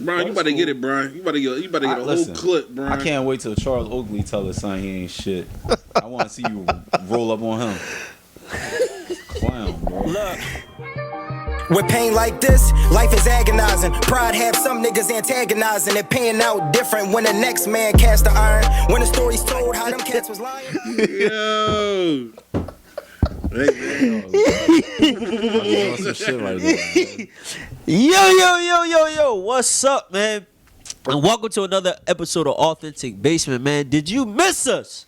Brian, you about to get it, Brian. You about to get a whole clip, Brian. I can't wait till Charles Oakley tell his son he ain't shit. I want to see you roll up on him. Clown, bro. Look. With pain like this, life is agonizing. Pride have some niggas antagonizing. It paying out different when the next man cast the iron. When the story's told how them cats was lying. Yo. Yo, what's up, man? And welcome to another episode of Authentic Basement, man. Did you miss us?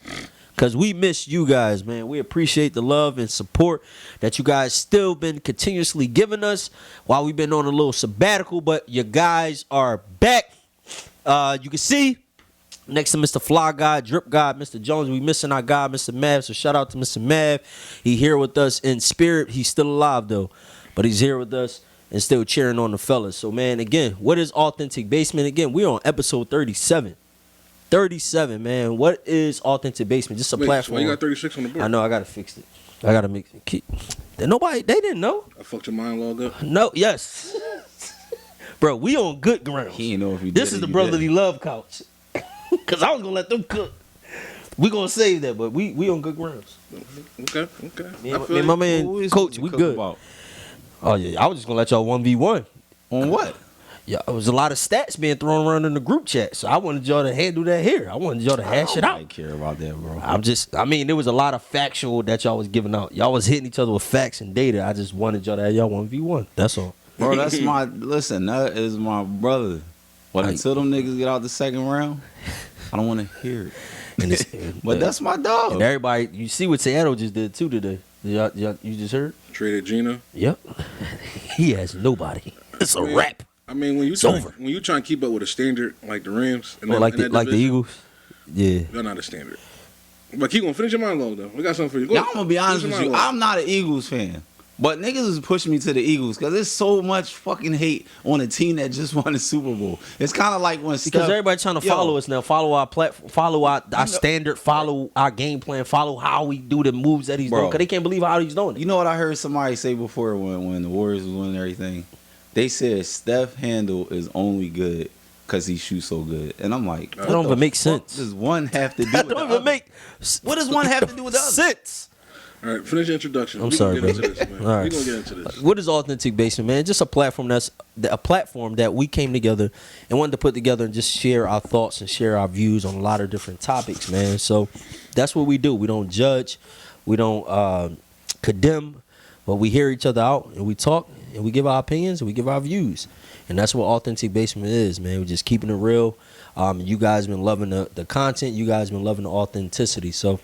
Because we miss you guys, man. We appreciate the love and support that you guys still been continuously giving us while we've been on a little sabbatical, but you guys are back. You can see next to Mr. Fly Guy, Drip God, Mr. Jones, we missing our guy, Mr. Mav. So shout out to Mr. Mav. He here with us in spirit. He's still alive, though. But he's here with us and still cheering on the fellas. So, man, again, what is Authentic Basement? Again, we're on episode 37. 37, man. What is Authentic Basement? Just a platform. Why you got 36 on the board? I know. I gotta fix it. I gotta make it. They didn't know. I fucked your mind log up. No. Yes. Bro, we on good ground. He ain't know if he did. This is the brotherly love couch. Cause I was gonna let them cook. We gonna save that, but we on good grounds. Okay. Me and my man, Coach, we good. About? Oh yeah, I was just gonna let y'all 1v1. On what? Yeah, it was a lot of stats being thrown around in the group chat, so I wanted y'all to handle that here. I wanted y'all to hash it out. I don't care about that, bro. There was a lot of factual that y'all was giving out. Y'all was hitting each other with facts and data. I just wanted y'all to have y'all 1v1. That's all. Bro, that is my brother. But until them niggas get out the second round, I don't want to hear it. But that's my dog. And everybody, you see what Seattle just did too today. You just heard? Traded Gina. Yep. He has nobody. It's a wrap. I mean, when you try and keep up with a standard like the Rams, and like the Eagles, yeah, they're not a standard. But keep on, finish your monologue though. We got something for you. I'm gonna be honest with you. I'm not an Eagles fan, but niggas is pushing me to the Eagles because there's so much fucking hate on a team that just won the Super Bowl. It's kind of like when because everybody trying to follow us now, follow our platform, follow our standard, follow our game plan, follow how we do the moves that he's doing. Because they can't believe how he's doing it. You know what I heard somebody say before when the Warriors was winning everything? They said Steph Handle is only good because he shoots so good. And I'm like, that don't even make sense. What does one have to do with the other? What does one have to do with the other? Sense. All right, finish your introduction. I'm sorry, bro. All right. We're going to get into this. What is Authentic Basement, man? Just a platform that we came together and wanted to put together and just share our thoughts and share our views on a lot of different topics, man. So that's what we do. We don't judge. We don't condemn. But we hear each other out and we talk and we give our opinions and we give our views. And that's what Authentic Basement is, man. We're just keeping it real. You guys been loving the content. You guys been loving the authenticity. So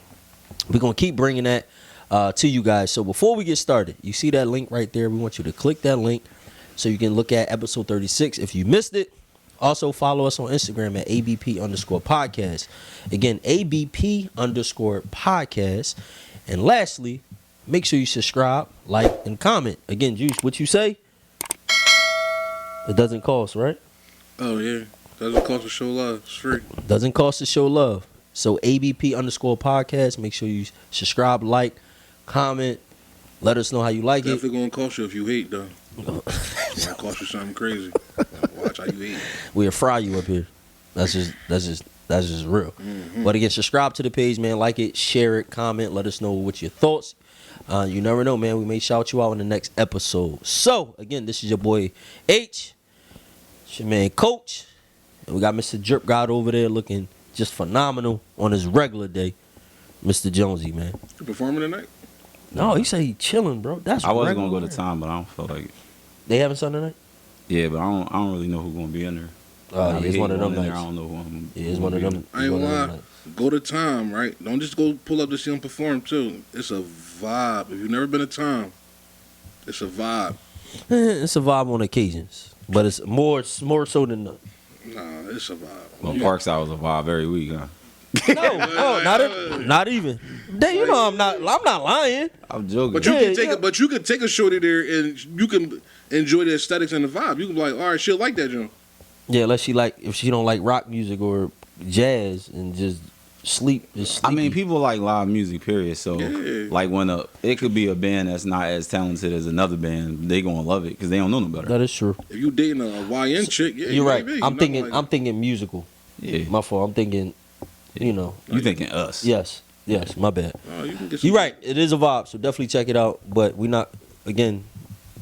we're going to keep bringing that to you guys. So before we get started, you see that link right there. We want you to click that link so you can look at episode 36. If you missed it, also follow us on Instagram at ABP_podcast. Again, ABP_podcast. And lastly, make sure you subscribe, like, and comment. Again, Juice, what you say? It doesn't cost, right? Oh, yeah. Doesn't cost to show love. It's free. Doesn't cost to show love. So ABP_podcast. Make sure you subscribe, like, comment. Let us know how you like it. Definitely going to cost you if you hate, though. It's going to cost you something crazy. Watch how you hate. We'll fry you up here. That's just real. Mm-hmm. But again, subscribe to the page, man. Like it, share it, comment. Let us know what your thoughts. You never know, man. We may shout you out in the next episode. So, again, this is your boy H. It's your man Coach. And we got Mr. Drip God over there looking just phenomenal on his regular day. Mr. Jonesy, man. You performing tonight? No, he said he chilling, bro. I wasn't going to go to time, but I don't feel like it. They having Sunday night? Yeah, but I don't really know who's going to be in there. It's one of them nights. I don't know who I'm it's one of them. I ain't gonna lie. Go to time, right? Don't just go pull up to see him perform, too. It's a vibe. If you've never been to time, it's a vibe. It's a vibe on occasions, but it's more so than none. Nah, it's a vibe. Well, Parkside was a vibe every week, huh? No, not even. You know, I'm not lying. I'm joking. But you can take a shorty there and you can enjoy the aesthetics and the vibe. You can be like, all right, she'll like that, John. Yeah, if she don't like rock music or jazz and just sleep is. I mean, sleepy. people like live music, period. So, Yeah. like, it could be a band that's not as talented as another band, they gonna love it because they don't know no better. That is true. If you dating a YN chick, yeah, You're right. maybe. I'm Not thinking. like- I'm thinking musical. Yeah, My fault. I'm thinking. You know. you thinking us? Yes. Yes. My bad. Oh, you can get some- You're right. It is a vibe. So definitely check it out. But we not. Again,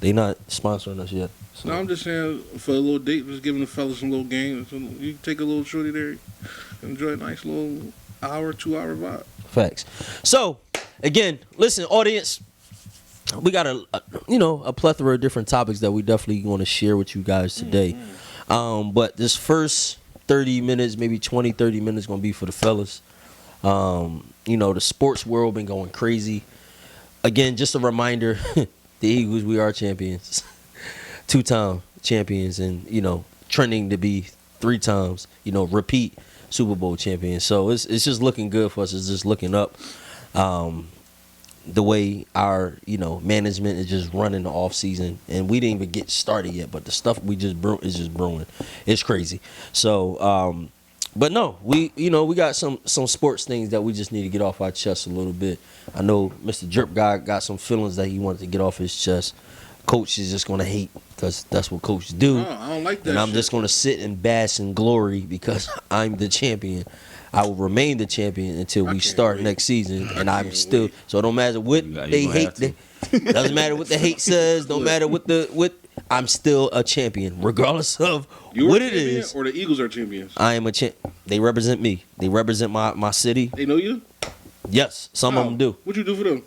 they not sponsoring us yet. So. No, I'm just saying for a little date, just giving the fellas some little game. So you can take a little shorty there, enjoy a nice little hour, 2 hour vibe. Facts. So, again, listen, audience, we got a plethora of different topics that we definitely want to share with you guys today. But this first 30 minutes, maybe 20, 30 minutes going to be for the fellas. The sports world been going crazy. Again, just a reminder, the Eagles, we are champions. 2-time champions and, trending to be 3 times, repeat Super Bowl champions. So it's just looking good for us. It's just looking up. The way our, management is just running the off season, and we didn't even get started yet, but the stuff we just is just brewing. It's crazy. So, but no, we got some sports things that we just need to get off our chest a little bit. I know Mr. Drip Guy got some feelings that he wanted to get off his chest. Coach is just going to hate because that's what coaches do. No, I don't like that And I'm shit. just going to sit and bask in glory because I'm the champion. I will remain the champion until we can't start wait. next season, and I I'm can't still. wait. So it don't matter what You gonna they have hate. to. Doesn't matter what the hate says. Don't matter what. I'm still a champion, regardless of You what are it champion is. or the Eagles are champions? I am a champ. They represent me. They represent my city. They know you? Yes, some of them do. What you do for them?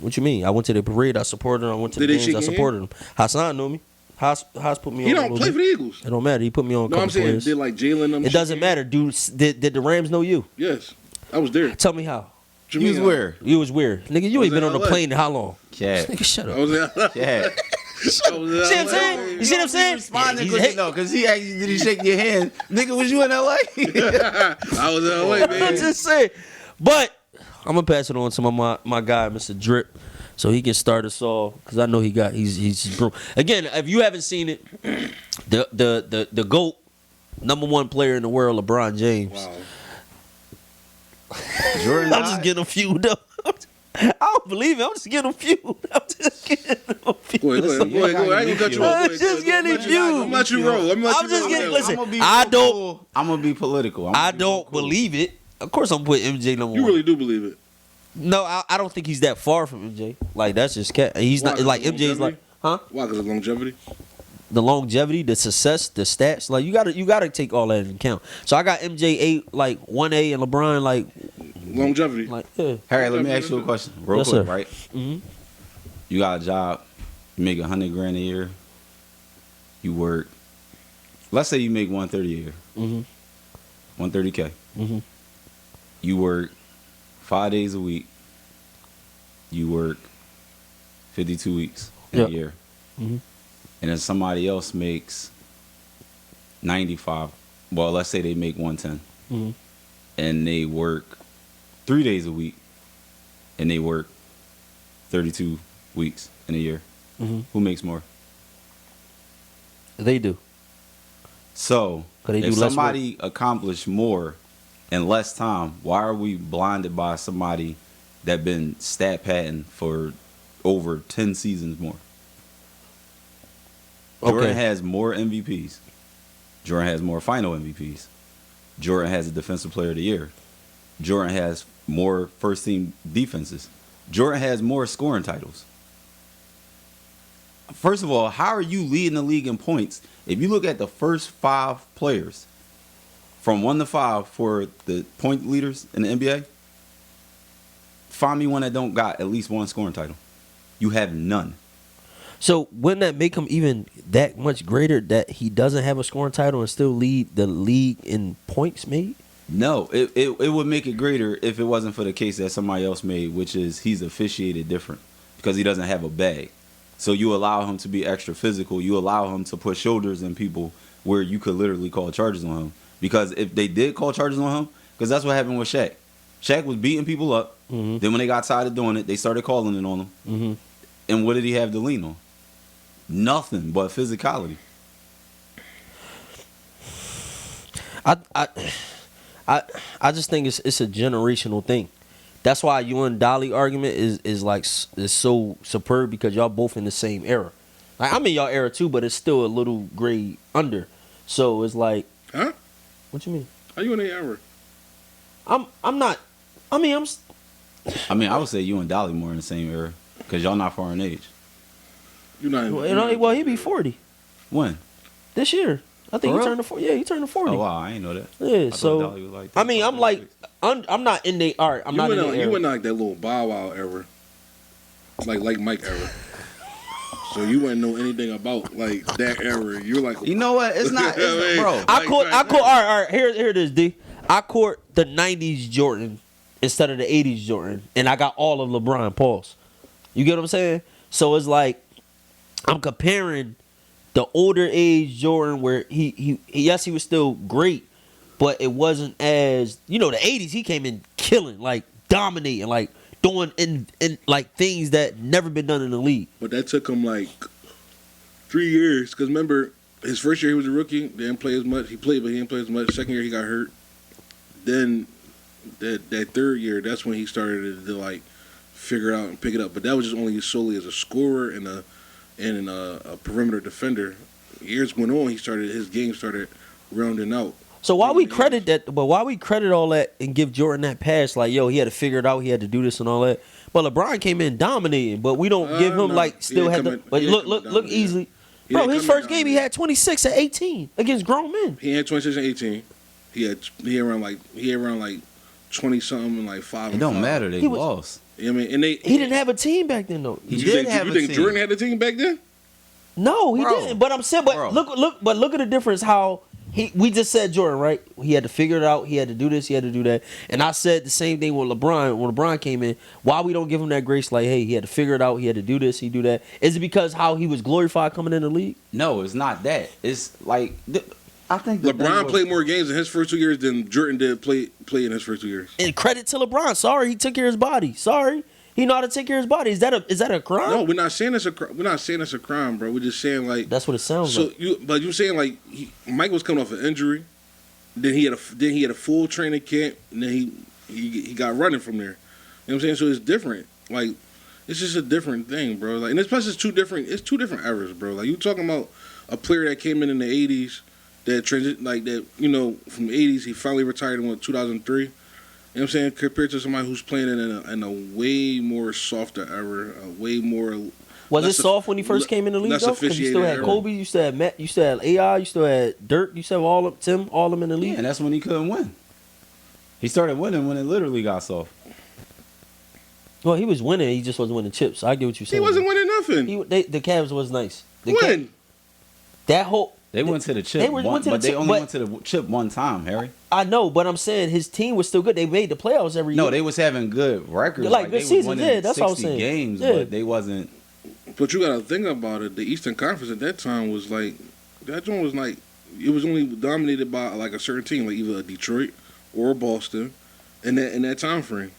What you mean? I went to the parade. I supported them. I went to Did the they games. shake I your supported them. Hassan know me. Haas put me on. He a don't little play bit. for the Eagles. It don't matter. He put me on a No, couple I'm saying, players. did like Jalen them It doesn't matter, dude. Did the Rams know you? Yes. I was there. Tell me how. What you You was mean? where? You was weird, nigga. You I ain't was been in on a LA. plane in how long? Cat, Nigga, shut I up. was in LA. cat. I was in See what I'm LA. saying? You see what I'm saying? Responding He's quickly hate- though, because he asked you, did he shake your hand? Nigga, was you in LA? I was in LA, I'm baby. just saying. But I'm gonna pass it on to my guy, Mr. Drip, so he can start us off because I know he's again. If you haven't seen it, the GOAT, #1 player in the world, LeBron James. Wow. Jordan I'm just getting a few though. I don't believe it. I'm just getting a few. I'm just getting a few. Go ahead. I ain't gonna cut you off. I'm Go ahead, just go ahead. getting I'm gonna you. I'm let you roll. I'm I'm just getting. Listen, I'ma be I real don't. cool. I'm gonna be political. I don't believe it. Of course, I'm putting MJ #1. You really do believe it? No, I don't think he's that far from MJ. Like that's just cat. He's Why, not 'cause like of MJ's like, huh? Why? Because of longevity? The longevity, the success, the stats. Like you gotta take all that into account. So I got MJ 1A and LeBron Longevity. yeah. Harry, let me ask you a question, real Yes, quick, sir. right? Mhm. You got a job, you make $100,000 a year. You work. Let's say you make 130 a year, Mhm. 130K. Mhm. You work 5 days a week. You work 52 weeks in Yeah. a year. Mhm. And then somebody else makes 95. Well, let's say they make 110. Mhm. And they work 3 days a week. And they work 32 weeks in a year. Mhm. Who makes more? They do. So, 'Cause they do if less somebody accomplished more in less time, why are we blinded by somebody that been stat padding for over 10 seasons more? Jordan Okay. has more MVPs. Jordan has more final MVPs. Jordan has a defensive player of the year. Jordan has more first team defenses. Jordan has more scoring titles. First of all, how are you leading the league in points? If you look at the first 5 players from 1 to 5 for the point leaders in the NBA, find me one that don't got at least 1 scoring title. You have none. So wouldn't that make him even that much greater that he doesn't have a scoring title and still lead the league in points made? No, it would make it greater if it wasn't for the case that somebody else made, which is he's officiated different because he doesn't have a bag. So you allow him to be extra physical. You allow him to put shoulders in people where you could literally call charges on him. Because if they did call charges on him, because that's what happened with Shaq. Shaq was beating people up. Mhm. Then when they got tired of doing it, they started calling it on him. Mm-hmm. And what did he have to lean on? Nothing but I just think it's a generational thing. That's why you and Dolly argument is so superb because y'all both in the same era. Like I'm in y'all era too, but it's still a little grade under. So it's like, Huh? what you mean? Are you in the era? I'm not. I mean I would say you and Dolly more in the same era because y'all not far in age. You're not. Well, he be 40 When? this year. I think For he real? turned to 40. Yeah, he turned to 40. Oh wow, I ain't know that. Yeah, I thought so Dolly was like I mean, I'm like, 36. I'm not in the art. I'm not in the You era. went like that little Bow Wow era, like Mike era. So you wouldn't know anything about like that era. You're like, You know what? It's not, it's, bro. I caught. All right. Here it is, D. I caught the '90s Jordan instead of the '80s Jordan, and I got all of LeBron. Pause. You get what I'm saying? So it's like I'm comparing the older age Jordan, where he yes, he was still great, but it wasn't as the '80s. He came in killing, like dominating, like doing in like things that never been done in the league. But that took him like 3 years. Because remember, his first year he was a rookie, didn't play as much. He played, but he didn't play as much. Second year he got hurt. Then that third year, that's when he started to like figure it out and pick it up. But that was just only solely as a scorer and a perimeter defender. Years went on, his game started rounding out. So why we credit that? But why we credit all that and give Jordan that pass? Like, yo, he had to figure it out. He had to do this and all that. But LeBron came in dominating. But we don't give him no. like He still didn't had come to. in- But he didn't look come in easily, He bro. didn't His come in first game he had 26 at 18 against grown men. He had 26 and 18. He had around like 20 something and like 5. It don't matter. They He was- lost. You know what I mean, and He didn't have a team back then though. He You did think, have you a think team. Jordan had a team back then? No, he Bro. didn't. But I'm saying, but Bro. look at the difference. How we just said Jordan, right? He had to figure it out. He had to do this. He had to do that. And I said the same thing with LeBron. When LeBron came in, why we don't give him that grace? Like, hey, he had to figure it out. He had to do this. He do that. Is it because how he was glorified coming in the league? No, it's not that. It's like I think the thing LeBron was- played more games in his first 2 years than Jordan did play in his first 2 years. And credit to LeBron. Sorry, he took care of his body. Sorry, he know how to take care of his body. Is that a crime? No, we're not saying it's a crime, bro. We're just saying like That's what it sounds like. But you saying like Mike was coming off an injury, then he had a full training camp, and then he got running from there. You know what I'm saying? So it's different. Like it's just a different thing, bro. Like, and it's plus it's two different eras, bro. Like you talking about a player that came in the '80s that from the '80s he finally retired in 2003. You know what I'm saying? Compared to somebody who's playing in a way more softer era, a way more. Was it less soft when he first came in the league less though? Because you still had officiated Kobe, you still had Matt, you still had AI, you still had Dirk, you still had Tim, all of them in the Yeah, league. and that's when he couldn't win. He started winning when it literally got soft. Well, he was winning, he just wasn't winning chips. I get what you're He saying. wasn't winning nothing. The Cavs was nice. When? That whole They went to the chip, They went to the but they chip, only but- went to the chip one time, Harry. I know, but I'm saying his team was still good. They made the playoffs every year. No, they was having good records, Like, good they was seasons, winning yeah, that's what I was 60 saying. games, Yeah. but they wasn't. But you gotta think about it. The Eastern Conference at that time was like that one was like it was only dominated by like a certain team, like either Detroit or Boston, in that time frame,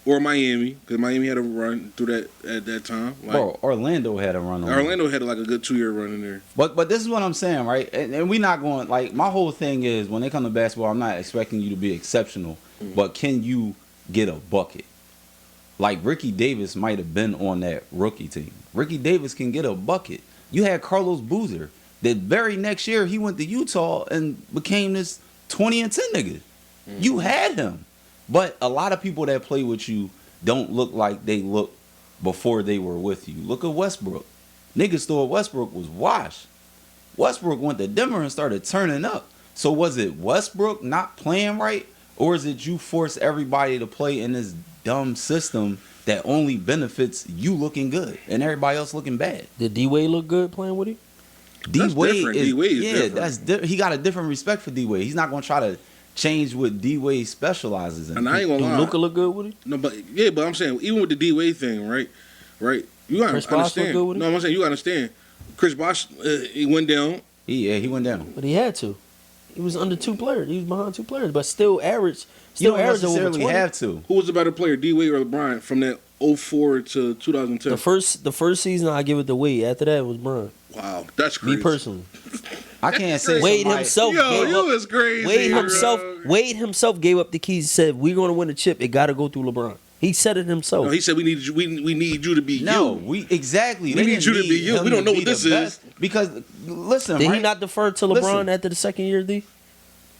or Miami, because Miami had a run through that at that time. Like, Bro, Orlando had a run on. Orlando had like a good 2-year run in there. But this is what I'm saying, right? And we not going like my whole thing is when they come to basketball, I'm not expecting you to be exceptional, but can you get a bucket? Like Ricky Davis might have been on that rookie team. Ricky Davis can get a bucket. You had Carlos Boozer. The very next year he went to Utah and became this 20 and 10 nigga. You had him. But a lot of people that play with you don't look like they look before they were with you. Look at Westbrook. Niggas thought Westbrook was washed. Westbrook went to Denver and started turning up. So was it Westbrook not playing right? Or is it you force everybody to play in this dumb system that only benefits you looking good and everybody else looking bad? Did D-Wade look good playing with him? That's different. D-Wade is different. That's he got a different respect for D-Wade. He's not going to try to change what D-Wade specializes in. And I ain't gonna Do lie. Luka look good with him? No, but I'm saying even with the D-Wade thing, right? You gotta Chris Bosh look understand. good with him? No, I'm saying you gotta understand. Chris Bosh, he went down. He went down. But he had to. He was under two players. He was behind two players, but still average. You Still don't average over necessarily 20. have to. Who was the better player, D-Wade or LeBron, from that 04 to 2010? The first season I give it to Wade. After that it was Bron. Wow, that's crazy. Me personally. I can't say Wade somebody- himself Yo, gave you up. was crazy. Wade himself gave up the keys. Said we're going to win the chip. It got to go through LeBron. He said it himself. No, he said we need you. We need you to be No, you. we exactly. We They need didn't you to be you. him We don't know be what this the is. best because listen, Did right? he not defer to LeBron Listen. after the second year, D?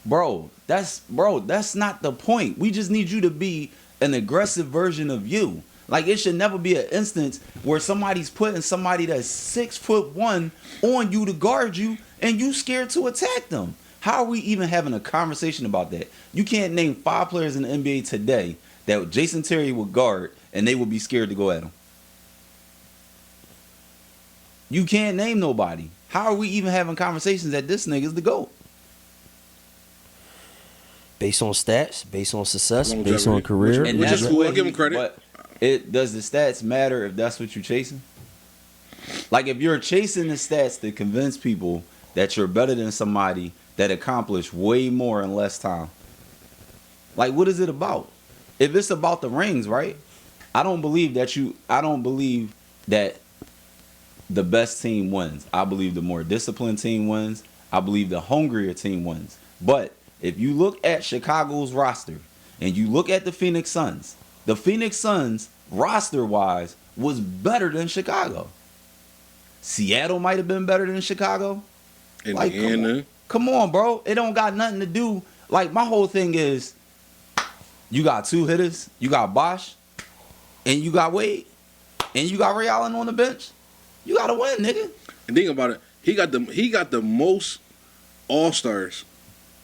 Bro, that's not the point. We just need you to be an aggressive version of you. Like it should never be an instance where somebody's putting somebody that's 6'1" on you to guard you and you scared to attack them. How are we even having a conversation about that? You can't name 5 players in the NBA today that Jason Terry would guard and they would be scared to go at him. You can't name nobody. How are we even having conversations that this nigga's the GOAT? Based on stats, based on success, Longevity. based on career. Which is cool. I'll give him credit. But does the stats matter if that's what you're chasing? Like if you're chasing the stats to convince people that you're better than somebody that accomplished way more in less time. Like what is it about? If it's about the rings, right? I don't believe that the best team wins. I believe the more disciplined team wins. I believe the hungrier team wins. But if you look at Chicago's roster and you look at the Phoenix Suns roster-wise was better than Chicago. Seattle might have been better than Chicago. Like, come on, bro. It don't got nothing to do. Like, my whole thing is you got 2 hitters, you got Bosh, and you got Wade, and you got Ray Allen on the bench. You got to win, nigga. And think about it. He got the most All-Stars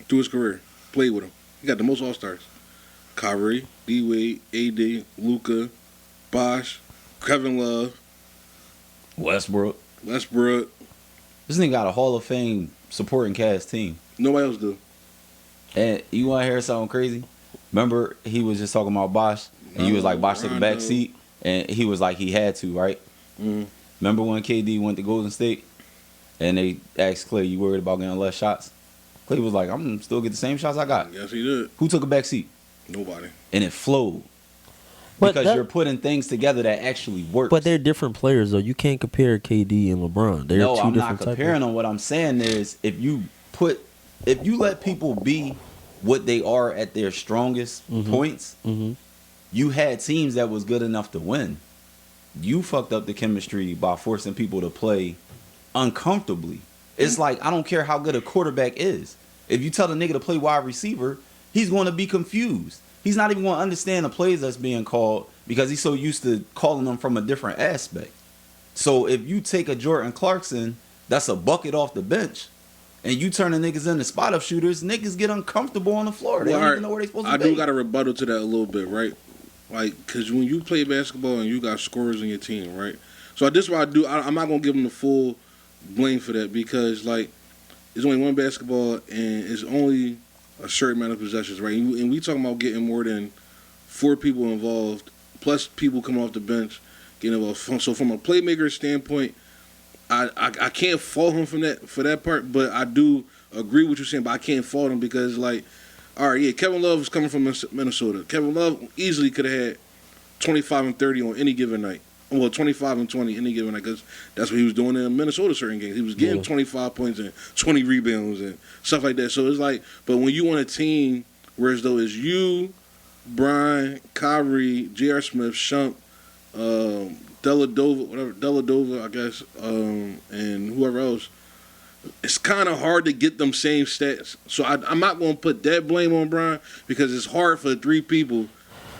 through his career. Played with him. He got the most All-Stars. Kyrie, D-Wade, AD, Luka, Bosh, Kevin Love, Westbrook. This nigga got a Hall of Fame supporting cast team. Nobody else do. And you want to hear something crazy? Remember, he was just talking about Bosh, and you was like, Bosh took a back seat, and he was like, he had to, right? Mm. Remember when KD went to Golden State, and they asked Clay, you worried about getting less shots? Clay was like, I'm going to still get the same shots I got. Yes, he did. Who took a back seat? Nobody. And it flowed. But Because you're putting things together that actually work. But they're different players, though. You can't compare KD and LeBron. They're No, two I'm different not comparing them. What I'm saying is, if you let people be what they are at their strongest points, you had teams that was good enough to win. You fucked up the chemistry by forcing people to play uncomfortably. It's like, I don't care how good a quarterback is. If you tell a nigga to play wide receiver, he's going to be confused. He's not even going to understand the plays that's being called because he's so used to calling them from a different aspect. So if you take a Jordan Clarkson that's a bucket off the bench and you turn the niggas into spot-up shooters, niggas get uncomfortable on the floor. They don't even know where they're supposed to be. I do got a rebuttal to that a little bit, right? Like, because when you play basketball and you got scorers in your team, right? So this is what I do. I'm not going to give them the full blame for that because, like, there's only one basketball and it's only a certain amount of possessions, right? And we talking about getting more than 4 people involved, plus people coming off the bench getting involved. So from a playmaker standpoint, I can't fault him for that part, but I do agree with you saying, but I can't fault him because, like, all right, yeah, Kevin Love is coming from Minnesota. Kevin Love easily could have had 25 and 30 on any given night. Well, 25 and 20 any given night because that's what he was doing in Minnesota certain games. He was getting 25 points and 20 rebounds and stuff like that. So it's like, but when you on a team where as though it's you, Brian, Kyrie, J.R. Smith, Shump, Deladova, I guess, and whoever else, it's kind of hard to get them same stats. So I'm not going to put that blame on Brian because it's hard for 3 people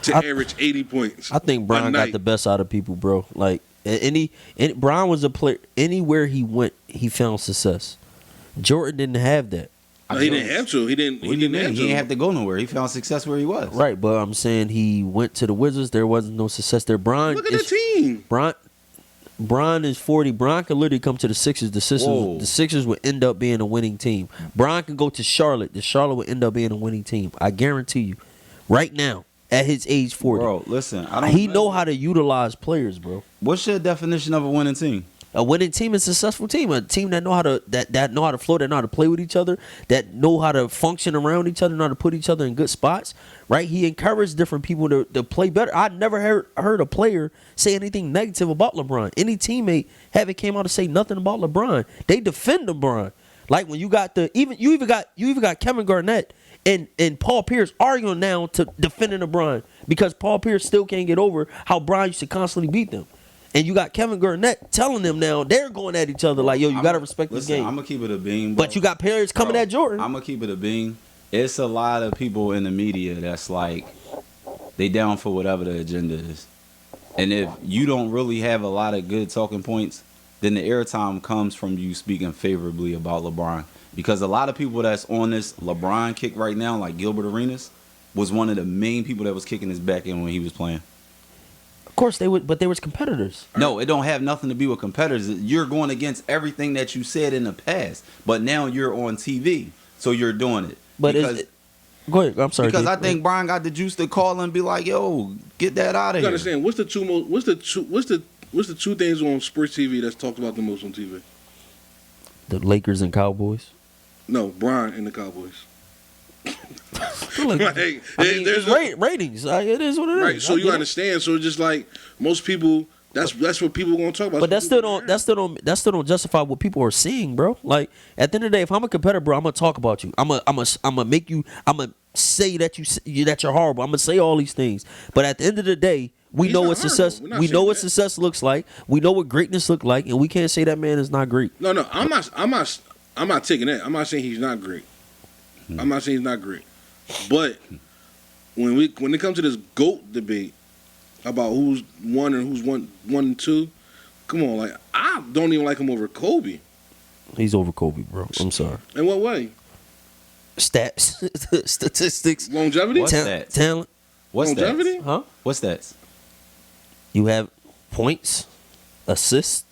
to average 80 points. I think Bron got the best out of people, bro. Like Bron was a player. Anywhere he went, he found success. Jordan didn't have that. No, he didn't have to. He didn't have to go nowhere. He found success where he was. Right, but I'm saying he went to the Wizards. There wasn't no success there. Look at the team. Bron is 40. Bron could literally come to the Sixers. The Sixers would end up being a winning team. Bron could go to Charlotte. The Charlotte would end up being a winning team. I guarantee you. Right now. At his age 40. Bro, listen. He know how to utilize players, bro. What's your definition of a winning team? A winning team is a successful team. A team that know how to that know how to flow, that know how to play with each other, that know how to function around each other, know how to put each other in good spots. Right? He encouraged different people to play better. I never heard a player say anything negative about LeBron. Any teammate haven't came out to say nothing about LeBron. They defend LeBron. Like when you got you even got Kevin Garnett and Paul Pierce arguing now to defending LeBron because Paul Pierce still can't get over how Bron used to constantly beat them. And you got Kevin Garnett telling them now they're going at each other like, yo, you got to respect this game. I'm going to keep it a beam. Bro. But you got Pierce coming at Jordan. I'm going to keep it a beam. It's a lot of people in the media that's like, they down for whatever the agenda is. And if you don't really have a lot of good talking points, then the airtime comes from you speaking favorably about LeBron. Because a lot of people that's on this LeBron kick right now, like Gilbert Arenas, was one of the main people that was kicking his back in when he was playing. Of course they would, but they was competitors. No, it don't have nothing to do with competitors. You're going against everything that you said in the past, but now you're on TV, so you're doing it. But go ahead. I'm sorry. Because Dave. I think Brian got the juice to call and be like, "Yo, get that out of here." You understand? What's the two things on sports TV that's talked about the most on TV? The Lakers and Cowboys. No, Bron and the Cowboys. Like, there's ratings. It is what it is. Right. So you understand. So it's just like most people. That's what people are gonna talk about. But that still don't justify what people are seeing, bro. Like at the end of the day, if I'm a competitor, bro, I'm gonna talk about you. I'm gonna make you. I'm gonna say that that you're horrible. I'm gonna say all these things. But at the end of the day, we know what success. We know what success looks like. We know what greatness looks like, and we can't say that man is not great. No, I'm not taking that. I'm not saying he's not great. I'm not saying he's not great. But when it comes to this GOAT debate about who's one and who's one and two, come on, like I don't even like him over Kobe. He's over Kobe, bro. I'm sorry. In what way? Stats, statistics, longevity, talent. What's longevity? Stats? Huh? What's stats? You have points, assists,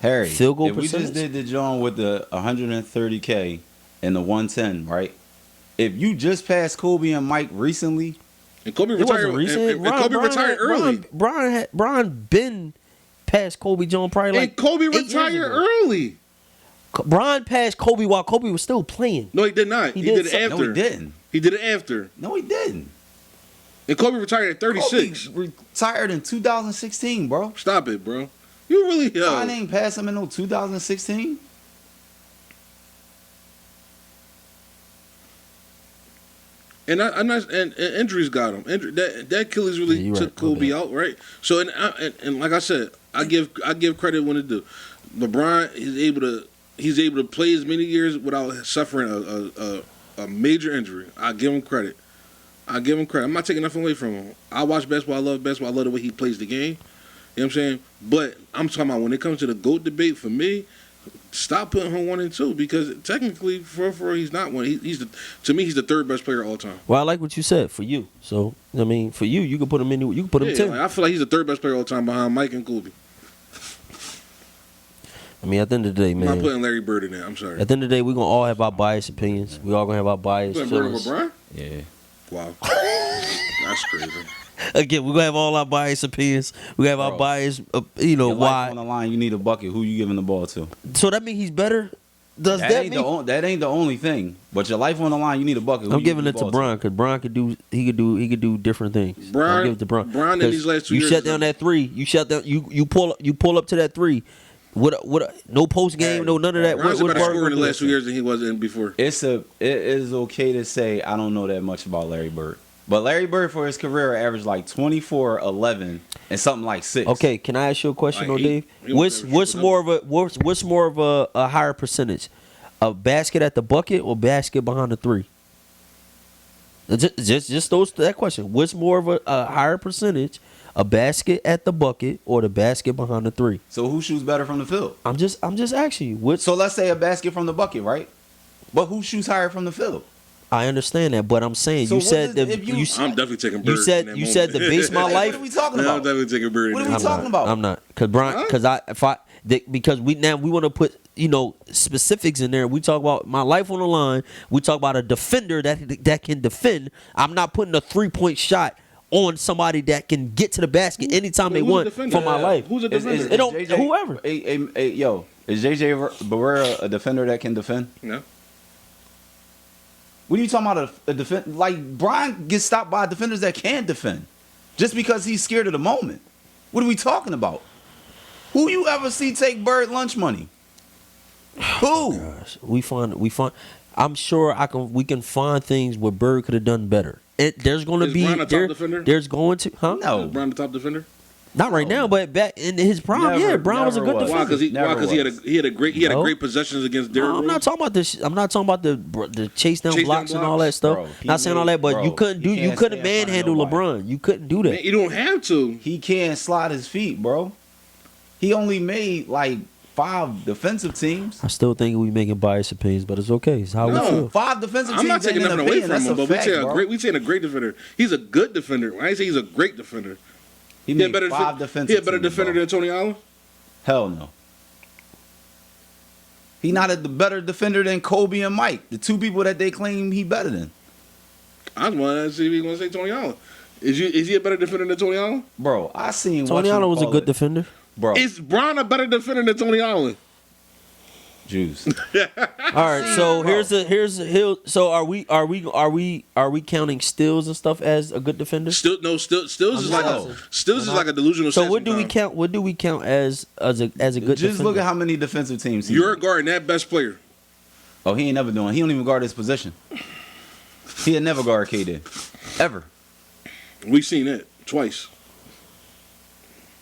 Harry. field goal if percentage. We just did the John with the 130K and the 110, right? If you just passed Kobe and Mike recently, and Kobe it retired, wasn't recent. and Kobe retired early. Bron been past Kobe John probably like. And Kobe 8 years retired ago. early. Bron passed Kobe while Kobe was still playing. No, he did not. He did it after. no, he didn't. He did it after. No, he didn't. And Kobe retired at 36. Kobe retired in 2016, bro. Stop it, bro. You really I ain't pass him in no 2016. And injuries got him. That Achilles really took Kobe out, right? So and like I said, I give credit when it do. LeBron is able to play as many years without suffering a major injury. I give him credit. I'm not taking nothing away from him. I watch basketball. I love basketball. I love the way he plays the game. You know what I'm saying? But I'm talking about when it comes to the GOAT debate, for me, stop putting him 1 and 2 because technically, for he's not one. To me, he's the third best player of all time. Well, I like what you said for you. So I mean, for you can put him in. You can put him 10. Like, I feel like he's the third best player of all time behind Mike and Kobe. I mean, at the end of the day, man. I'm not putting Larry Bird in there. I'm sorry. At the end of the day, we're gonna all have our biased opinions. We all gonna have our biased Putting Bird over feelings. Bron? Yeah. Wow, that's crazy. Again, we're gonna have all our biased opinions. We have our biased, Your why. life on the line, you need a bucket. Who you giving the ball to? So that means he's better. Does that mean that ain't the only thing? But your life on the line, you need a bucket. Who I'm you giving giving it to Bron because Bron could do different things. I'll give it to Bron. Bron in these last 2 you years. shut down that three. You shut down. You pull up to that three. No post game, no none of that. Bron's a better part scorer in the do? last 2 years than he was in before. It is okay to say I don't know that much about Larry Bird. But Larry Bird for his career averaged like 24, 11, and something like 6. Okay, can I ask you a question, Like Dave? he What's more of a higher percentage, a basket at the bucket or basket behind the three? Just that question. What's more of a higher percentage, a basket at the bucket or the basket behind the three? So who shoots better from the field? I'm just asking you. So let's say a basket from the bucket, right? But who shoots higher from the field? I understand that, but I'm saying So you what said is- that if you- I'm definitely taking Bird. you said the base my life. What are we talking I'm about? definitely taking Bird. What in are we there. talking about? I'm not because we want to put specifics in there. We talk about my life on the line. We talk about a defender that can defend. I'm not putting a 3-point shot on somebody that can get to the basket anytime they Who's a want defender? for my life. Who's a Is defender? It don't JJ whoever. Yo, is JJ Barrera a defender that can defend? No. What are you talking about? A defend? Like Brian gets stopped by defenders that can defend, just because he's scared of the moment. What are we talking about? Who you ever see take Bird lunch money? Who? Gosh, we find. I'm sure we can find things where Bird could have done better. There's going to Is be Bron a top defender? There's going to No. Is Bron the top defender? not right now, but back in his prime, Never- Bron was a never good was. Why? defender. Because he had a great possessions against Derrick No, I'm Rose. not talking about this. I'm not talking about the chase down Chase down blocks and all that blocks? stuff. Bro, he not saying all that, but made- you bro, couldn't he do. You can't couldn't stay in front of manhandle nobody. LeBron. You couldn't do that. Man, you don't have to. He can't slide his feet, bro. He only made like 5 defensive teams. I still think we making biased opinions, but it's okay. It's how we No. feel. 5 defensive teams. I'm not taking ain't an nothing away opinion. from him, That's but a fact, we saying a great defender. He's a good defender. I ain't say he's a great defender. He He had made better 5 defensive He had better teams, defender bro. than Tony Allen. Hell no. He not the better defender than Kobe and Mike, the 2 people that they claim he better than. I was wanting to see if he going to say Tony Allen. Is he a better defender than Tony Allen? Bro, I seen Tony Allen was a good defender. Bro, Is Bron a better defender than Tony Allen? Juice. All right, so Bro. so are we counting Stills and stuff as a good defender? Stills is like No. a delusional. So set what do we sometimes. count? What do we count as a good defender? Just look at how many defensive teams he You're made. guarding that best player. Oh, he ain't never doing. He don't even guard his position. He had never guard KD. Ever. We've seen it twice.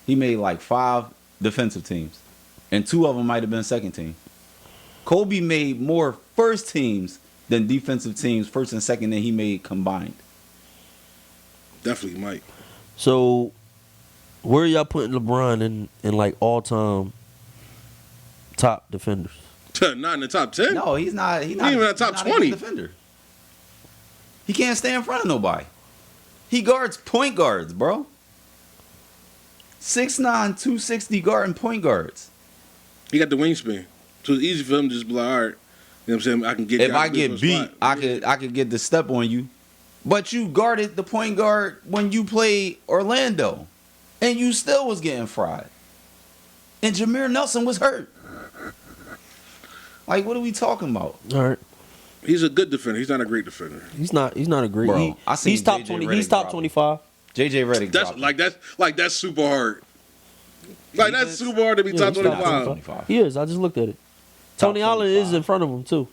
He made like 5 defensive teams. And 2 of them might have been second team. Kobe made more first teams than defensive teams, first and second, than he made combined. Definitely Mike. So where are y'all putting LeBron in like all time top defenders? Not in the top 10. No, he's not. He's not even in the top he's not a 20. good defender. He can't stay in front of nobody. He guards point guards, bro. 6'9", 260 guarding point guards. He got the wingspan. So it's easy for him to just be like, all right, you know what I'm saying? I can get If guys I get this beat, spot. I could get the step on you. But you guarded the point guard when you played Orlando, and you still was getting fried. And Jameer Nelson was hurt. Like, what are we talking about? All right. He's a good defender. He's not a great defender. He's not a great. Bro, I seen he's top JJ 20. Redick He's top drop. 25. JJ Redick That's super hard. Like that's Defense? super hard to be Yeah, top he's top 25. 25. He is. I just looked at it. Tony Allen is 25. in front of him too,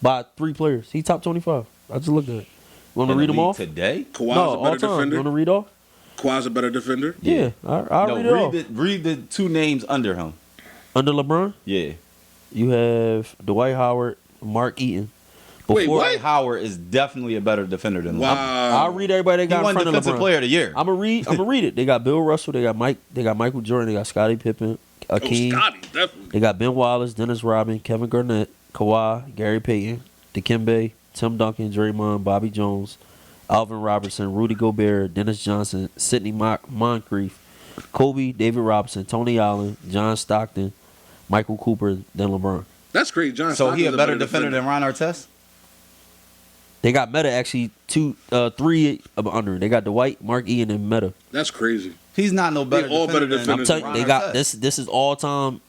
by 3 players. He top 25. I just looked at it. Want to In read the them league off? today? Kawhi's No, a all better time. You want to defender. read off? Kawhi's a better defender. Yeah, I'll read it off. Read the 2 names under him. Under LeBron, Yeah. you have Dwight Howard, Mark Eaton. Wait, Before- what? Dwight Howard is definitely a better defender than Wow. LeBron. I'll read everybody they He got in won front of Defensive LeBron. Player of the Year. I'm gonna read it. They got Bill Russell. They got Michael Jordan. They got Scottie Pippen, Oh, Akeem. Scotty, definitely. They got Ben Wallace, Dennis Rodman, Kevin Garnett, Kawhi, Gary Payton, Dikembe, Tim Duncan, Draymond, Bobby Jones, Alvin Robertson, Rudy Gobert, Dennis Johnson, Sidney Moncrief, Kobe, David Robinson, Tony Allen, John Stockton, Michael Cooper, then LeBron. That's great. John. So he a Stockton's better defender than Ron Artest? They got Meta actually 3 under. They got Dwight, Mark Eaton, and Meta. That's crazy. He's not no better They all defender better than I'm defenders telling than you, they got this. This is all time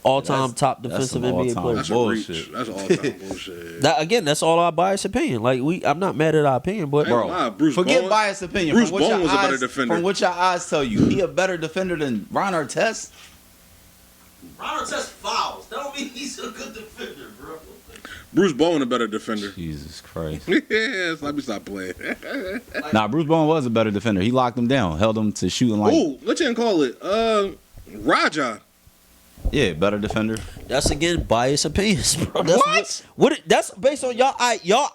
That's- top that's defensive some NBA all-time player. That's a Bullshit. reach. That's all time bullshit. That's all our biased opinion. Like I'm not mad at our opinion, but Ain't Bro, gonna lie, Bruce forget Bowen- biased opinion. Bruce From what Bowen your was a better eyes- defender. From what your eyes tell you, he a better defender than Ron Artest? Ron Artest fouls. That don't mean he's a good defender, bro. Bruce Bowen a better defender. Jesus Christ. Yes, let me stop playing. Nah, Bruce Bowen was a better defender. He locked him down, held him to shooting like, Ooh, let's even call it Raja. yeah, better defender. That's again biased opinions, bro. That's What? that's based on y'all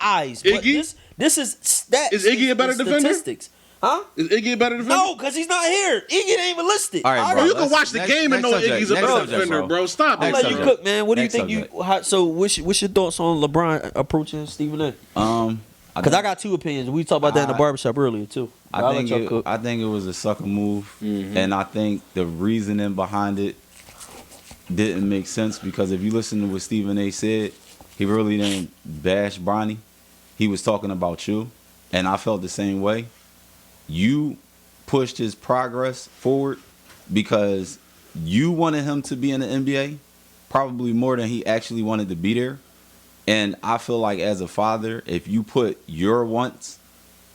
eyes. But Iggy? this is stats. Is Iggy a better and defender? Statistics, huh? Is Iggy a better defender? No, because he's not here. Iggy ain't even listed. All right, I bro. Bro, you already- can watch the Next- game and next know subject, Iggy's a next better subject, defender, bro. bro. Stop I'll it. let you subject. cook, man. What do you Next think subject. so what's your thoughts on LeBron approaching Stephen A? Because I got 2 opinions. We talked about that in the barbershop earlier too. But I'll let y'all cook. I think it was a sucker move, Mhm. and I think the reasoning behind it didn't make sense because if you listen to what Stephen A. said, he really didn't bash Bronny. He was talking about you, and I felt the same way. You pushed his progress forward because you wanted him to be in the NBA, probably more than he actually wanted to be there. And I feel like as a father, if you put your wants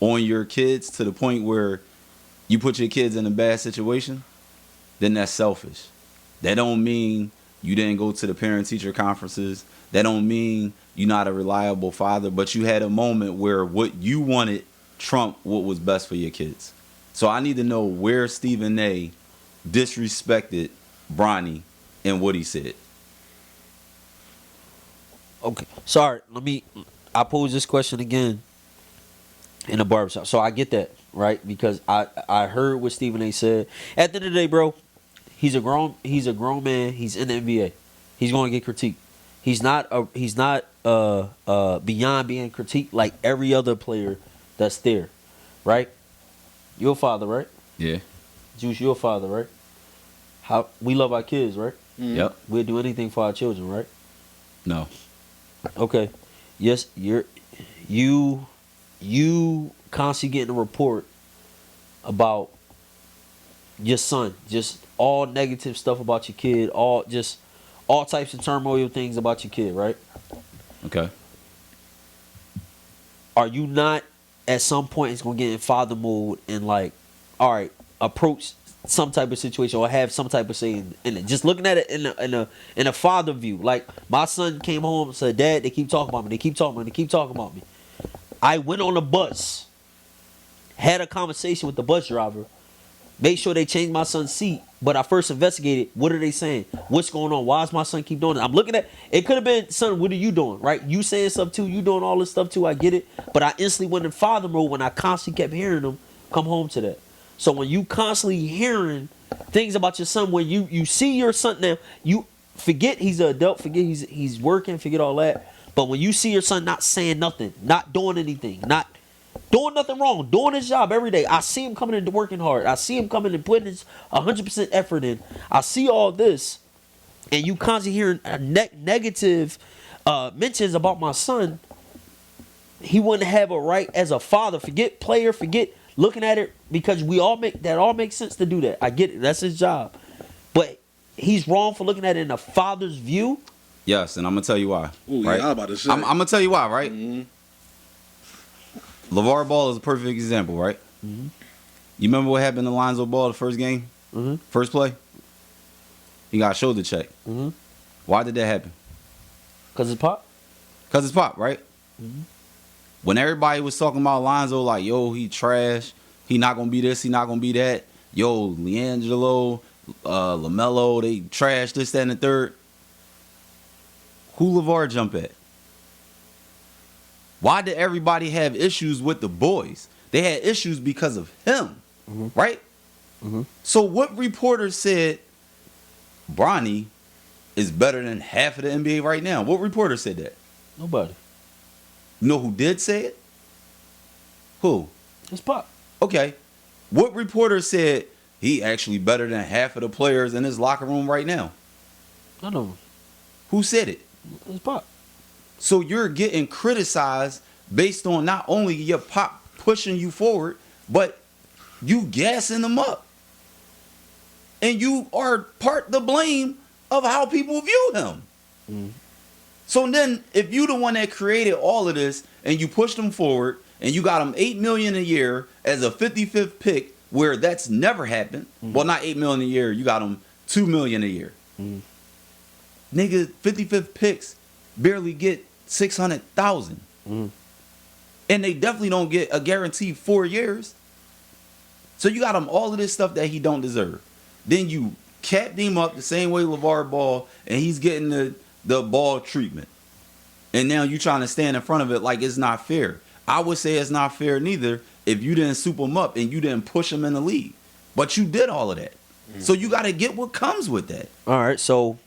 on your kids to the point where you put your kids in a bad situation, then that's selfish. That don't mean You didn't go to the parent-teacher conferences. That don't mean you're not a reliable father, but you had a moment where what you wanted trumped what was best for your kids. So I need to know where Stephen A. disrespected Bronny and what he said. Okay. Sorry, I pose this question again in the barbershop. So I get that, right? Because I heard what Stephen A. said. At the end of the day, bro, he's a grown man. He's in the NBA. He's going to get critiqued. He's not beyond being critiqued like every other player that's there, right? You're a father, right? Yeah. Juice, you're a father, right? How we love our kids, right? Yep. We'll do anything for our children, right? No. Okay. Yes, you constantly getting a report about your son, just all negative stuff about your kid, all types of turmoil things about your kid, right? Okay. Are you not at some point it's gonna get in father mode and like, all right, approach some type of situation or have some type of say in it? Just looking at it in a father view. Like my son came home and said, "Dad, they keep talking about me. They keep talking about me. They keep talking about me." I went on the bus, had a conversation with the bus driver, made sure they changed my son's seat. But I first investigated, what are they saying? What's going on? Why does my son keep doing it? I'm looking at, it could have been, son, what are you doing, right? You saying stuff too, you doing all this stuff too, I get it. But I instantly went in father mode when I constantly kept hearing them come home to that. So when you constantly hearing things about your son, when you see your son now, you forget he's an adult, forget he's working, forget all that. But when you see your son not saying nothing, not doing anything, not doing nothing wrong, doing his job every day. I see him coming into working hard. I see him coming and putting his 100% effort in. I see all this, and you constantly hearing negative mentions about my son. He wouldn't have a right as a father. Forget player, forget looking at it, because that all makes sense to do that. I get it. That's his job. But he's wrong for looking at it in a father's view. Yes, and I'm gonna tell you why. Ooh, right? yeah, I'm about to say. I'm gonna tell you why, right? Mm-hmm. LeVar Ball is a perfect example, right? Mm-hmm. You remember what happened to Lonzo Ball the first game? Mm-hmm. First play? He got a shoulder check. Mm-hmm. Why did that happen? Because it's pop. Because it's pop, right? Mm-hmm. When everybody was talking about Lonzo, like, yo, he trash. He not going to be this. He not going to be that. Yo, LiAngelo, LaMelo, they trash this, that, and the third. Who LeVar jump at? Why did everybody have issues with the boys? They had issues because of him, right? Mm-hmm. So what reporter said Bronny is better than half of the NBA right now? What reporter said that? Nobody. You know who did say it? Who? It's pop. Okay. What reporter said he actually better than half of the players in his locker room right now? None of them. Who said it? It's pop. So you're getting criticized based on not only your pop pushing you forward, but you gassing them up. And you are part the blame of how people view him. Mm. So then if you the one that created all of this and you pushed them forward and you got them $8 million a year as a 55th pick, where that's never happened. Well, not $8 million a year, you got them $2 million a year. Nigga, 55th picks barely get 600,000. And they definitely don't get a guaranteed 4 years. So you got him all of this stuff that he don't deserve. Then you capped him up the same way LeVar Ball, and he's getting the ball treatment. And now you trying to stand in front of it like it's not fair. I would say it's not fair neither if you didn't soup him up and you didn't push him in the league. But you did all of that. So you got to get what comes with that. All right, so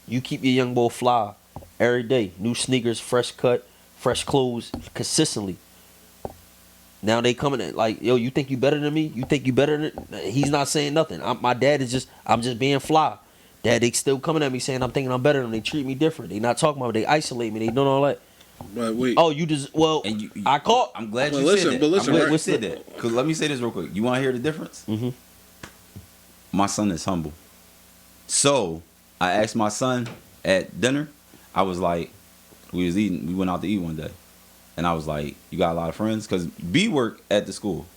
you keep your young boy fly every day. New sneakers, fresh cut, fresh clothes, consistently. Now they coming at like, yo, you think you better than me? You think you better than... He's not saying nothing. My dad is just... I'm just being fly. Dad, they still coming at me saying I'm thinking I'm better than them. They treat me different. They not talking about me. They isolate me. They doing all that. But wait. Oh, you just... Well, And I caught... I'm glad But you listen, said that. but listen, I'm glad right? you said that. Because let me say this real quick. You want to hear the difference? Mm-hmm. My son is humble. So I asked my son at dinner. I was like, we went out to eat one day. And I was like, you got a lot of friends? Because B worked at the school.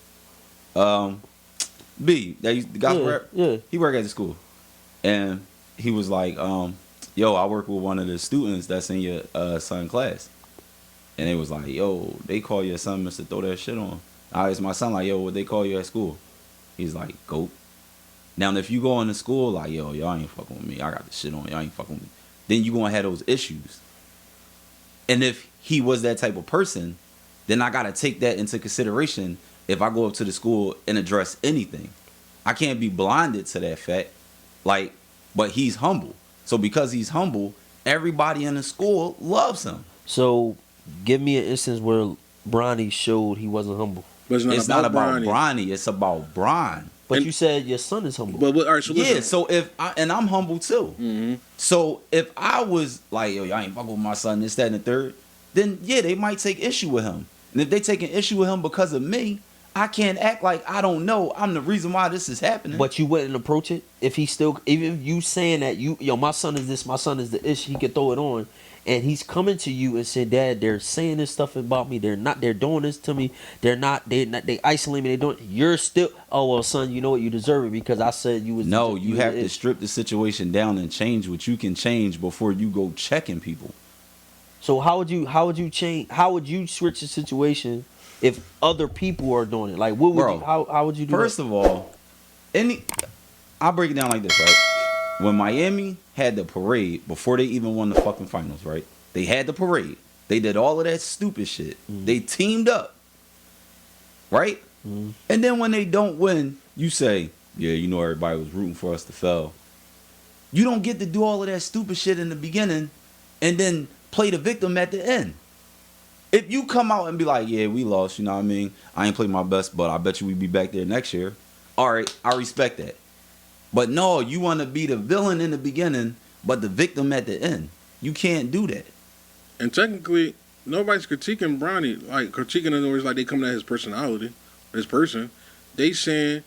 B, the gospel rap, yeah. he worked at the school. And he was like, yo, I work with one of the students that's in your son class. And they was like, yo, they call your son Mr. Throw That Shit On. I asked my son, like, yo, what they call you at school? He's like, GOAT. Now, if you go into school, like, yo, y'all ain't fucking with me. I got the shit on. Y'all ain't fucking with me. Then you going to have those issues. And if he was that type of person, then I got to take that into consideration if I go up to the school and address anything. I can't be blinded to that fact. Like, but he's humble. So because he's humble, everybody in the school loves him. So give me an instance where Bronny showed he wasn't humble. But It's not about Bronny. It's about Bron. But you said your son is humble. But all right, so listen. Yeah, so and I'm humble too. Mm-hmm. So if I was like, yo, y'all ain't fucking with my son, this, that, and the third, then yeah, they might take issue with him. And if they take an issue with him because of me, I can't act like I don't know I'm the reason why this is happening. But you wouldn't approach it if he still, even if you saying that my son is this, my son is the ish, he could throw it on, and he's coming to you and saying, Dad, they're saying this stuff about me, they're doing this to me, they isolate me, they doing. You're still, oh well, son, you know what, you deserve it because I said you was. No, you have to strip the situation down and change what you can change before you go checking people. So how would you change? How would you switch the situation if other people are doing it? Like, what would you, how would you do? First of all, I'll break it down like this, right? When Miami had the parade before they even won the fucking finals, right? They had the parade. They did all of that stupid shit. Mm-hmm. They teamed up, right? Mm-hmm. And then when they don't win, you say, yeah, you know everybody was rooting for us to fail. You don't get to do all of that stupid shit in the beginning and then play the victim at the end. If you come out and be like, yeah, we lost, you know what I mean? I ain't played my best, but I bet you we be back there next year. All right, I respect that. But no, you want to be the villain in the beginning, but the victim at the end. You can't do that. And technically, nobody's critiquing Bronny. Like, critiquing in other words, like they coming at his personality, his person. They saying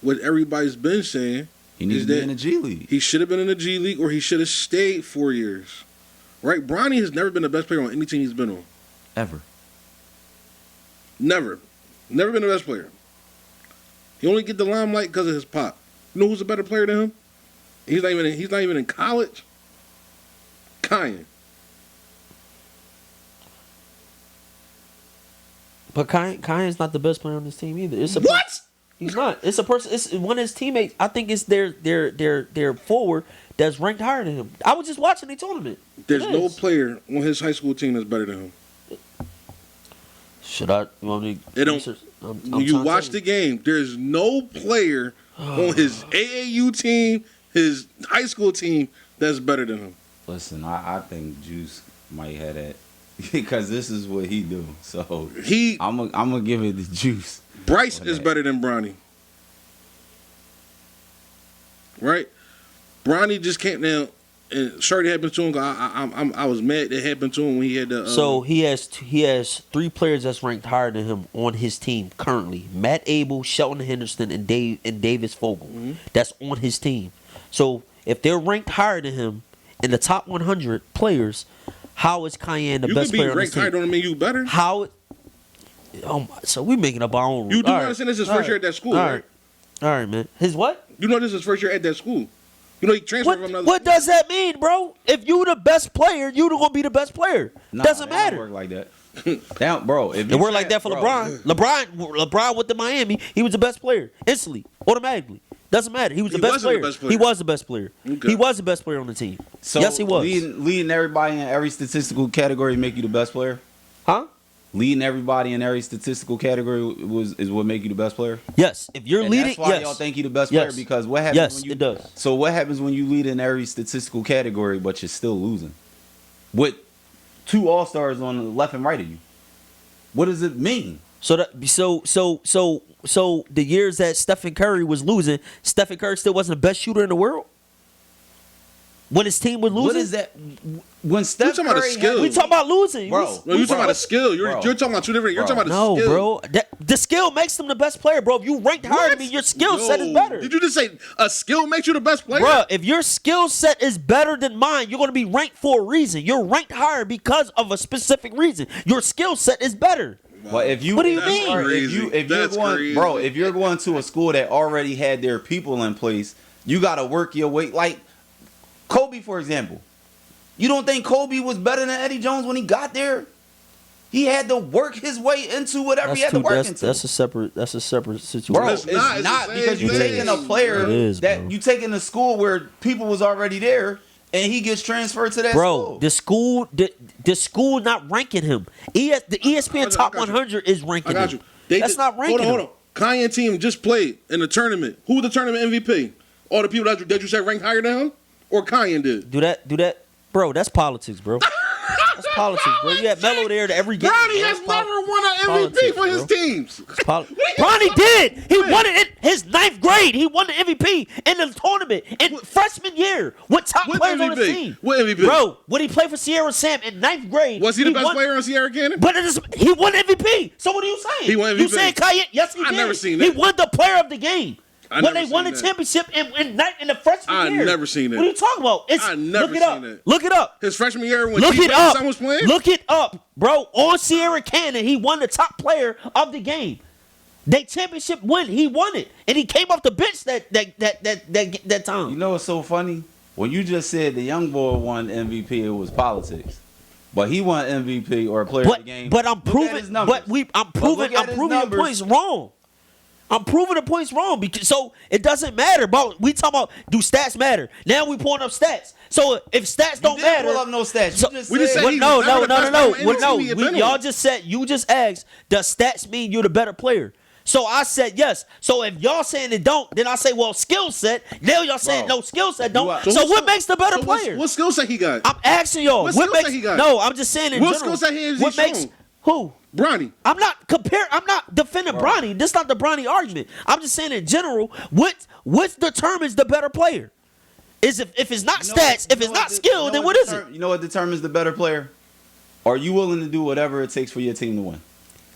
what everybody's been saying. He needs to be in the G League. He should have been in the G League, or he should have stayed 4 years. Right? Bronny has never been the best player on any team he's been on. Ever. Never been the best player. He only get the limelight because of his pop. You know who's a better player than him? He's not even in college. Kyan. But Kyan's not the best player on this team either. What? He's not. It's a person. It's one of his teammates. I think it's their forward that's ranked higher than him. I was just watching the tournament. There's no player on his high school team that's better than him. Should I? You want me? It don't. When you watch the game, there's no player on his AAU team, his high school team, that's better than him. Listen, I think Juice might have that because this is what he do. So I'm gonna give it to Juice. Bryce is better than Bronny. Right? Bronny just came down and shorty happened to him. I was mad that happened to him when he had the. So he has 3 players that's ranked higher than him on his team currently: Matt Abel, Shelton Henderson, and Davis Fogel. Mm-hmm. That's on his team. So if they're ranked higher than him in the top 100 players, how is Kyan the best player on his team? You could be ranked higher, don't mean you better. How? So we making up our own. You do understand this is his first year at that school, right? All right, man. His what? You know this is his first year at that school. You know he transferred from another. What does that mean, bro? If you the best player, you gonna be the best player. Doesn't matter. Don't work like that. Bro. If it worked like that for LeBron. LeBron went to Miami. He was the best player instantly, automatically. Doesn't matter. He was the best player. He was the best player. Okay. He was the best player on the team. So yes, he was. Leading everybody in every statistical category make you the best player? Huh? Leading everybody in every statistical category is what make you the best player? Yes. If you're leading, that's why y'all think you the best player, because what happens when you... it does. So what happens when you lead in every statistical category, but you're still losing? With 2 All-Stars on the left and right of you. What does it mean? So the years that Stephen Curry was losing, Stephen Curry still wasn't the best shooter in the world? When his team was losing? What is that? When Steph Curry... We talking about losing. Bro, you talking about a skill. You're talking about 2 different... You're talking about a skill. No, bro. The skill makes them the best player, bro. If you ranked higher than me, your skill set is better. Did you just say a skill makes you the best player? Bro, if your skill set is better than mine, you're going to be ranked for a reason. You're ranked higher because of a specific reason. Your skill set is better. But if you, what do you mean? If you're going to a school that already had their people in place, you got to work your way. Like Kobe, for example, You don't think Kobe was better than Eddie Jones when he got there? He had to work his way into whatever he had to work into. That's a separate situation. Bro, It's it's not. It's not the because same you're thing. taking a player It is, that bro. you taking a school where people was already there, and he gets transferred to that Bro, school. the school not ranking him. The ESPN Top I got you. 100 is ranking I got him. you. That's not ranking Hold him. on. Kanye team just played in the tournament. Who was the tournament MVP? All the people that you said ranked higher than him? Or Kanye did? Do that. Bro, that's politics, bro. That's politics, bro. You had Melo there to every game. Bronny bro. has That's never won an MVP politics, for his bro. teams. Bronny did. He won it in his 9th grade. He won the MVP in the tournament in freshman year with top What players on the MVP? team. What MVP? Bro, when he played for Sierra Sam in 9th grade. Was he the best won- player on Sierra Canyon? But he won MVP. So what are you saying? He won You MVP. saying Kanye? Yes, he I did. never seen He that. won the player of the game. I When never they won the seen that. championship in the freshman I year. never seen that. What are you talking about? I never look it up. seen that. Look it up. His freshman year when Look it up. was playing? Look it up, bro. On Sierra Canyon, he won the top player of the game. They championship win. He won it, and he came off the bench that time. You know what's so funny? When you just said the young boy won MVP, it was politics. But he won MVP or player of the game. But I'm Look at proving. his numbers. I'm proving look at his the numbers. points wrong. I'm proving the points wrong because so it doesn't matter. But we talking about do stats matter? Now we pulling up stats. So if stats don't You didn't matter, pull up no stats. So- You just We just said said he no, was never the best player in Well, the no. team he had been Y'all on. just said you just asked. Does stats mean you're the better player? So I said yes. So if y'all saying it don't, then I say well skill set. Now y'all saying Bro, no skill set don't. you are- So what makes the better player? What skill set he got? I'm asking y'all. What What skill makes? set he got? No, I'm just saying in What general. skill set has he What makes shown? who? Bronny. I'm not defending Bronny. This is not the Bronny argument. I'm just saying in general, what determines the better player? Is if it's not stats, if it's not skill, then what is it? You know what determines the better player? Are you willing to do whatever it takes for your team to win?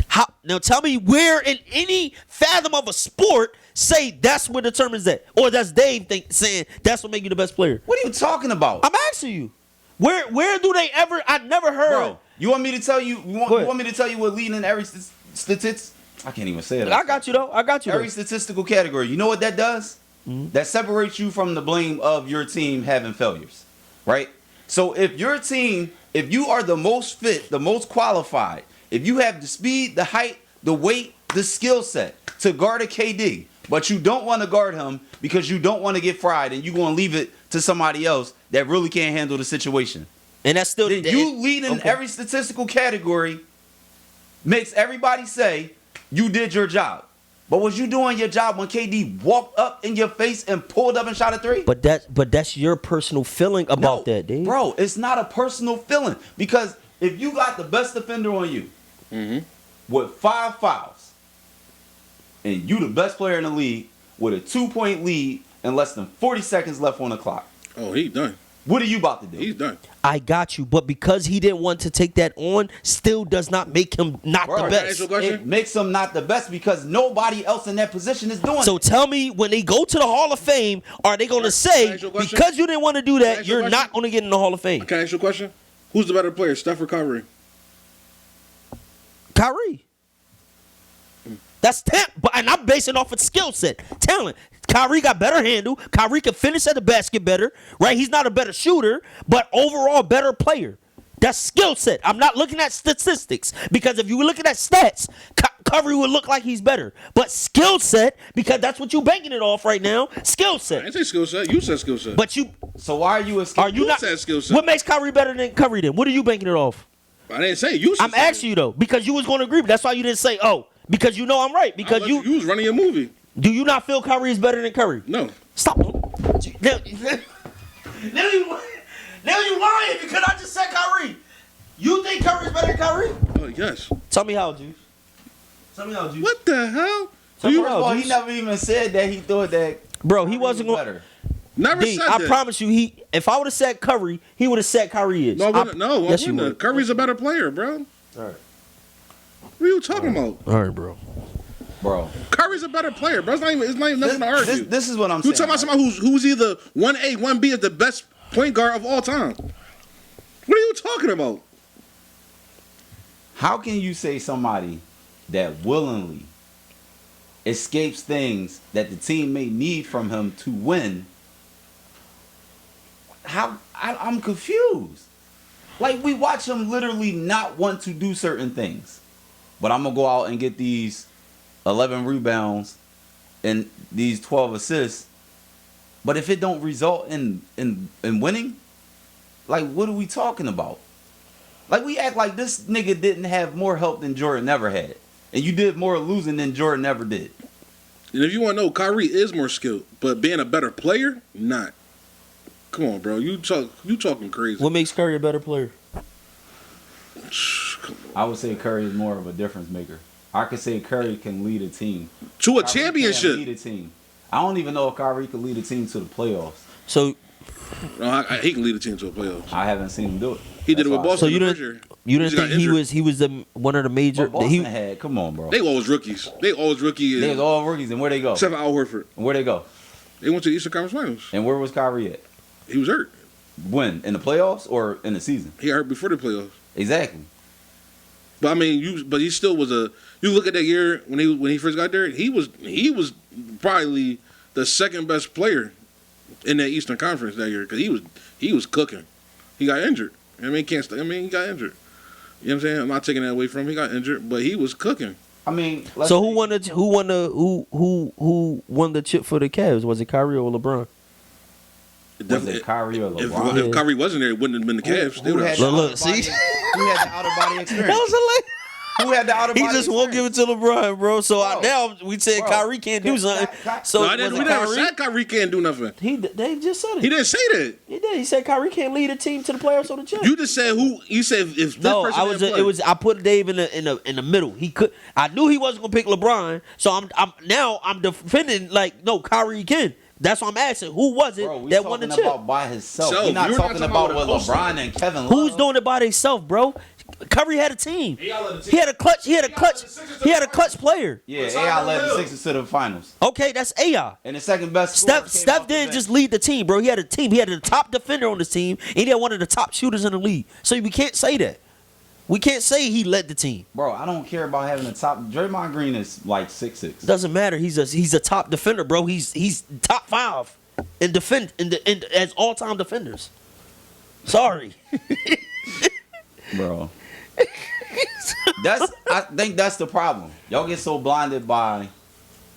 How, now tell me where in any fathom of a sport say that's what determines that, or that's Dave saying that's what make you the best player. What are you talking about? I'm asking you, where do they ever? I never heard. Bro, you want me to tell you? You Go ahead. want me to tell you what leading in every statistics? I can't even say it. I got you though. Every statistical category. You know what that does? Mm-hmm. That separates you from the blame of your team having failures, right? So if your team, if you are the most fit, the most qualified, if you have the speed, the height, the weight, the skill set to guard a KD, but you don't want to guard him because you don't want to get fried and you're going to leave it to somebody else that really can't handle the situation. and that's still Then you lead in every statistical category makes everybody say you did your job. But was you doing your job when KD walked up in your face and pulled up and shot a three? But that's your personal feeling about that, Dave. Bro, it's not a personal feeling. Because if you got the best defender on you with 5 fouls, and you the best player in the league with a 2-point lead and less than 40 seconds left on the clock, Oh, he's done. what are you about to do? He's done. I got you, but because he didn't want to take that on, still does not make him not Bro, the can I ask best. you a question? It makes him not the best because nobody else in that position is doing So it. tell me, when they go to the Hall of Fame, are they going to Can I say ask you a question? because you didn't want to do Can I that, ask you a you're question? not going to get in the Hall of Fame? Can I ask you a question? Who's the better player, Steph or Kyrie? Kyrie. That's and I'm basing off of skill set, talent. Kyrie got better handle. Kyrie can finish at the basket better, right? He's not a better shooter, but overall better player. That's skill set. I'm not looking at statistics because if you were looking at stats, Kyrie would look like he's better. But skill set, because that's what you're banking it off right now. Skill I set. didn't say skill set. You said skill set. But you So why are you are you You not? said skill set. What makes Kyrie better than Curry? Then what are you banking it off? I didn't say you. I'm asking you though because you was going to agree. But that's why you didn't say because you know I'm right because You was running your movie. Do you not feel Kyrie is better than Curry? No. Stop. Now you lying because I just said Kyrie. You think Curry is better than Kyrie? Oh, yes. Tell me how, Juice. Tell me how, Juice. What the hell? Tell me First of how, all, he Juice. never even said that he thought that Bro, he wasn't going. better. Never D, said I that. promise you, if I would have said Curry, he would have said Kyrie is. No, I wouldn't. No, I yes, you wouldn't. would. Curry's a better player, bro. All right. What are you talking about? All right, bro. Bro. Curry's a better player, bro. It's not even nothing to argue. This is what I'm You saying. talking about somebody who's either 1A, 1B is the best point guard of all time. What are you talking about? How can you say somebody that willingly escapes things that the team may need from him to win? I'm confused. Like, we watch him literally not want to do certain things. But I'm going to go out and get these 11 rebounds and these 12 assists. But if it don't result in winning, like, what are we talking about? Like, we act like this nigga didn't have more help than Jordan ever had. And you did more losing than Jordan ever did. And if you want to know, Kyrie is more skilled, but being a better player, not. Come on, bro. You talking crazy. What makes Curry a better player? I would say Curry is more of a difference maker. I could say Curry can lead a team. To a Kyrie championship. can't lead a team. I don't even know if Kyrie could lead a team to the playoffs. So No, he can lead a team to a playoffs. I haven't seen him do it. He did it with That's why. Boston So you the didn't- first year. you didn't just got think injured. he was the one of the major? But Boston He, had, come on, bro. They always rookies. They always rookie. They was all rookies, and where they go? Except for Al Horford. And where they go? They went to the Eastern Conference Finals. And where was Kyrie at? He was hurt. When? In the playoffs or in the season? He got hurt before the playoffs. Exactly. But I mean, but he still was a. You look at that year when he first got there. He was probably the second best player in that Eastern Conference that year because he was cooking. He got injured. I mean, he got injured. You know what I'm saying? I'm not taking that away from him. He got injured, but he was cooking. I mean, so who won the chip for the Cavs? Was it Kyrie or LeBron? Was it Kyrie or LeBron? If Kyrie wasn't there, it wouldn't have been the Cavs. They Who would had have. the Look, outer see? body- Who had the outer body That experience? was hilarious. Who had the outer He body just won't give experience? it to LeBron, bro. So Bro. now we said Bro. Kyrie can't do something. So No, was we it never Kyrie? said Kyrie can't do nothing. They just said it. He didn't say that. He did. He said Kyrie can't lead a team to the playoffs or the chip. You just said who. You said if this No, person I was. didn't play. It was. I put Dave in the middle. He could. I knew he wasn't gonna pick LeBron. So I'm defending like no Kyrie can. That's why I'm asking. Who was it Bro, we that won the talking chip? about by himself. Self. We're not You're not talking talking about about what the LeBron and Kevin Love. Who's doing it by themselves, bro? Curry had a team. He had a clutch. He had a clutch player. Yeah, AI led the Sixers to the finals. Okay, that's AI. And the second best scorer came Steph off the didn't bench. just lead the team, bro. He had a team. He had the top defender on his team, and he had one of the top shooters in the league. So we can't say that. We can't say he led the team. Bro, I don't care about having a top. Draymond Green is like 6'6". Doesn't matter. He's a top defender, bro. He's top 5 in as all time defenders. Sorry, Bro. I think that's the problem. Y'all get so blinded by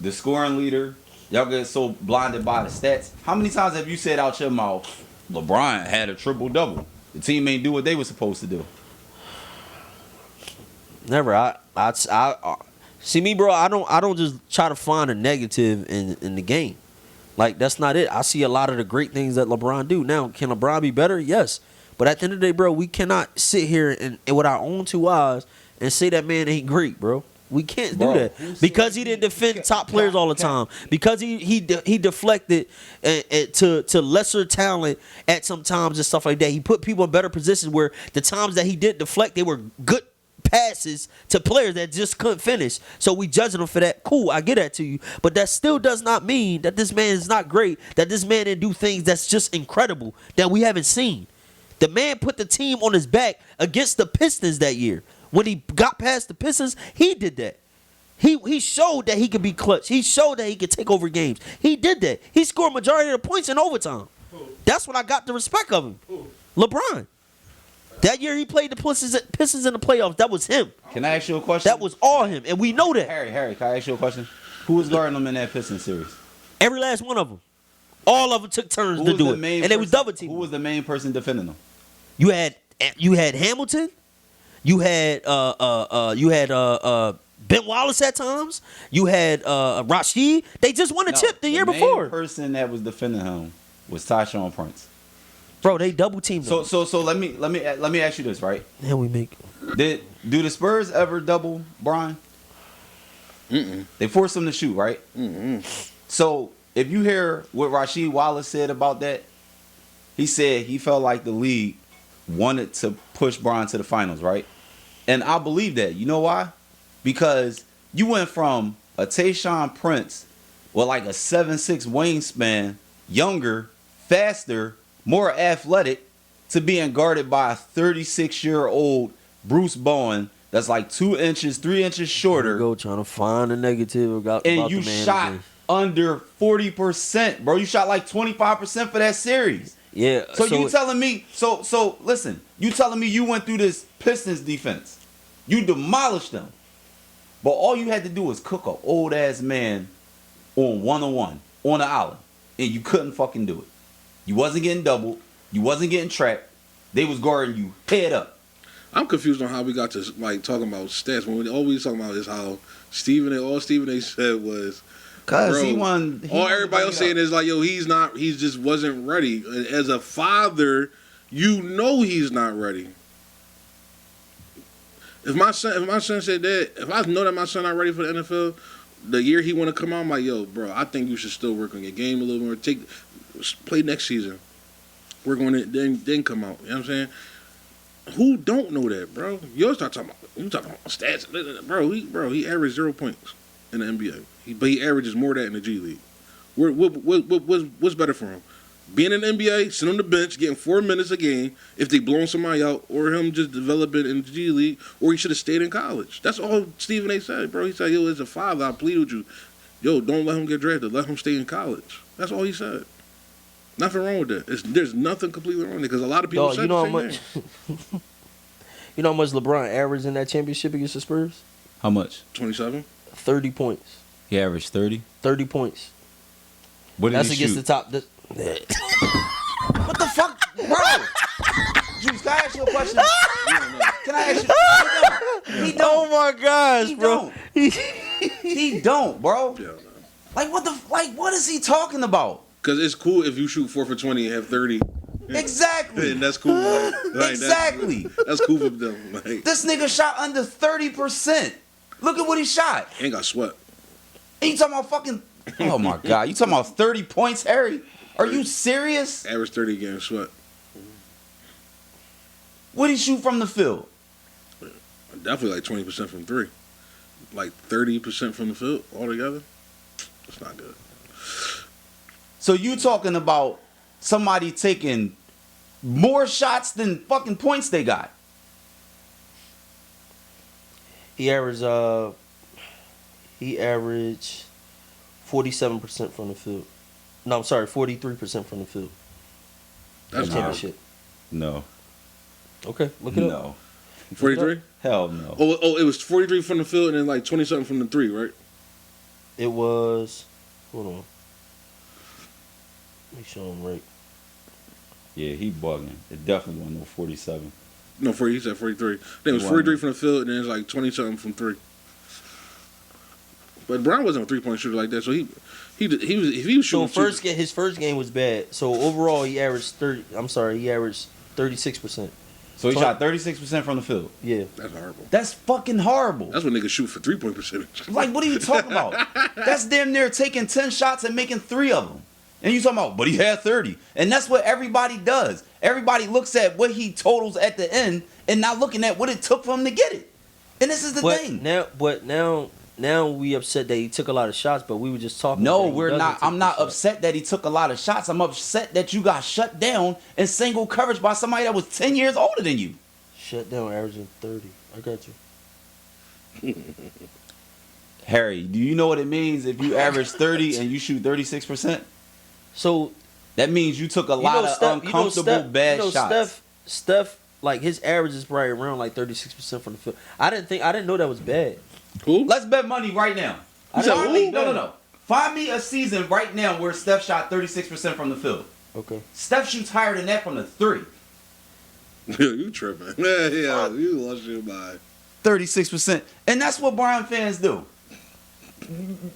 the scoring leader. Y'all get so blinded by the stats. How many times have you said out your mouth, LeBron had a triple-double? The team ain't do what they were supposed to do. never. I see me, bro. I don't just try to find a negative in the game. Like that's not it. I see a lot of the great things that LeBron do. Now, can LeBron be better? Yes. But at the end of the day, bro, we cannot sit here and with our own 2 eyes and say that man ain't great, bro. We can't do Bro, that who said because he didn't defend top players all the time. Because he deflected to lesser talent at some times and stuff like that. He put people in better positions where the times that he did deflect, they were good passes to players that just couldn't finish. So we judging him for that. Cool, I get that to you. But that still does not mean that this man is not great, that this man didn't do things that's just incredible that we haven't seen. The man put the team on his back against the Pistons that year. When he got past the Pistons, he did that. He showed that he could be clutch. He showed that he could take over games. He did that. He scored majority of the points in overtime. That's when I got the respect of him. LeBron. That year he played the Pistons in the playoffs. That was him. Can I ask you a question? That was all him. And we know that. Harry, can I ask you a question? Who was guarding them in that Pistons series? Every last one of them. All of them took turns Who to was do the it. main And they was person- double team. Who was the main person defending them? You had Hamilton. You had Ben Wallace at times. You had Rashid. They just won a chip the year before. The main person that was defending him was Tyshawn Prince. Bro, they double teamed them. So let me ask you this, right? And we make Do the Spurs ever double Bron? They forced him to shoot, right? So if you hear what Rasheed Wallace said about that, he said he felt like the league wanted to push Bron to the finals, right? And I believe that. You know why? Because you went from a Tayshaun Prince with like a 7'6" wingspan, younger, faster, more athletic, to being guarded by a 36-year-old Bruce Bowen that's like 2 inches, 3 inches shorter. go trying to find a negative about And about you the man shot again. under 40%, bro. You shot like 25% for that series. Yeah. So you telling me? So listen. You telling me you went through this Pistons defense? You demolished them, but all you had to do was cook a old ass man on 1-on-1 on the island, and you couldn't fucking do it. You wasn't getting doubled. You wasn't getting trapped. They was guarding you head up. I'm confused on how we got to like talking about stats when we always talking about is how all Stephen A. said was. Cause Bro, he won. All everybody else saying is like, yo, he's not. He just wasn't ready. As a father, you know he's not ready. If my son said that, if I know that my son not ready for the NFL, the year he want to come out, I'm like, yo, bro, I think you should still work on your game a little more. Play next season. Work on it, then come out. You know what I'm saying? Who don't know that, bro? You start talking about stats, bro. He averaged 0 points in the NBA. But he averages more than that in the G League. What's better for him? Being in the NBA, sitting on the bench, getting 4 minutes a game, if they blowing somebody out, or him just developing in the G League, or he should have stayed in college. That's all Stephen A. said, bro. He said, yo, as a father, I plead with you. Yo, don't let him get drafted. Let him stay in college. That's all he said. Nothing wrong with that. There's nothing completely wrong with it, because a lot of people said the same thing. You know how much LeBron averaged in that championship against the Spurs? How much? 27? 30 points. He averaged 30. 30 points. What did That's he against shoot? the top. What the fuck, bro? Juice, can I ask you a question? Can I ask you? He don't. Oh my gosh, He bro. don't. He don't, bro. Yeah, no. What is he talking about? Because it's cool if you shoot 4 for 20 and have 30. Exactly. And that's cool. Like, Exactly. That's cool for them. Like, This nigga shot under 30%. Look at what he shot. ain't got sweat. And you talking about fucking... Oh, my God. You talking about 30 points, Harry? Are you serious? Average 30 again, sweat. What did he shoot from the field? Definitely like 20% from 3. Like 30% from the field altogether. That's not good. So you talking about somebody taking more shots than fucking points they got? He averaged 47% from the field. No, I'm sorry, 43% from the field. That's championship. No. Okay, look it up. No. 43? Hell no. Oh, it was 43 from the field and then like 20 something from the 3, right? It was. Hold on. Make sure I'm right. Yeah, he bugging. It definitely wasn't no 47. No, he said 43. Then it was Wow. 43 from the field and then it was like 20 something from 3. But Bron wasn't a 3-point shooter like that, so he was if he was So shooting his first game was bad. So overall, he averaged 30. I'm sorry, he averaged 36%. So he shot 36% from the field. Yeah. that's horrible. That's fucking horrible. That's what niggas shoot for 3-point percentage. Like, what are you talking about? That's damn near taking 10 shots and making 3 of them. And you talking about, but he had 30. And that's what everybody does. Everybody looks at what he totals at the end and not looking at what it took for him to get it. And this is the thing. Now we upset that he took a lot of shots, but we were just talking. No, that he we're doesn't not. take I'm the not shots. upset that he took a lot of shots. I'm upset that you got shut down in single coverage by somebody that was 10 years older than you. Shut down, averaging 30. I got you. Harry, do you know what it means if you average 30 and you shoot 36%? So That means you took a lot of uncomfortable bad shots. Steph, like his average is probably around like 36% from the field. I didn't know that was bad. Who? Let's bet money right now. No. Find me a season right now where Steph shot 36% from the field. Okay. Steph shoots higher than that from the 3. You tripping. Yeah, you lost your mind. 36%. And that's what Bron fans do.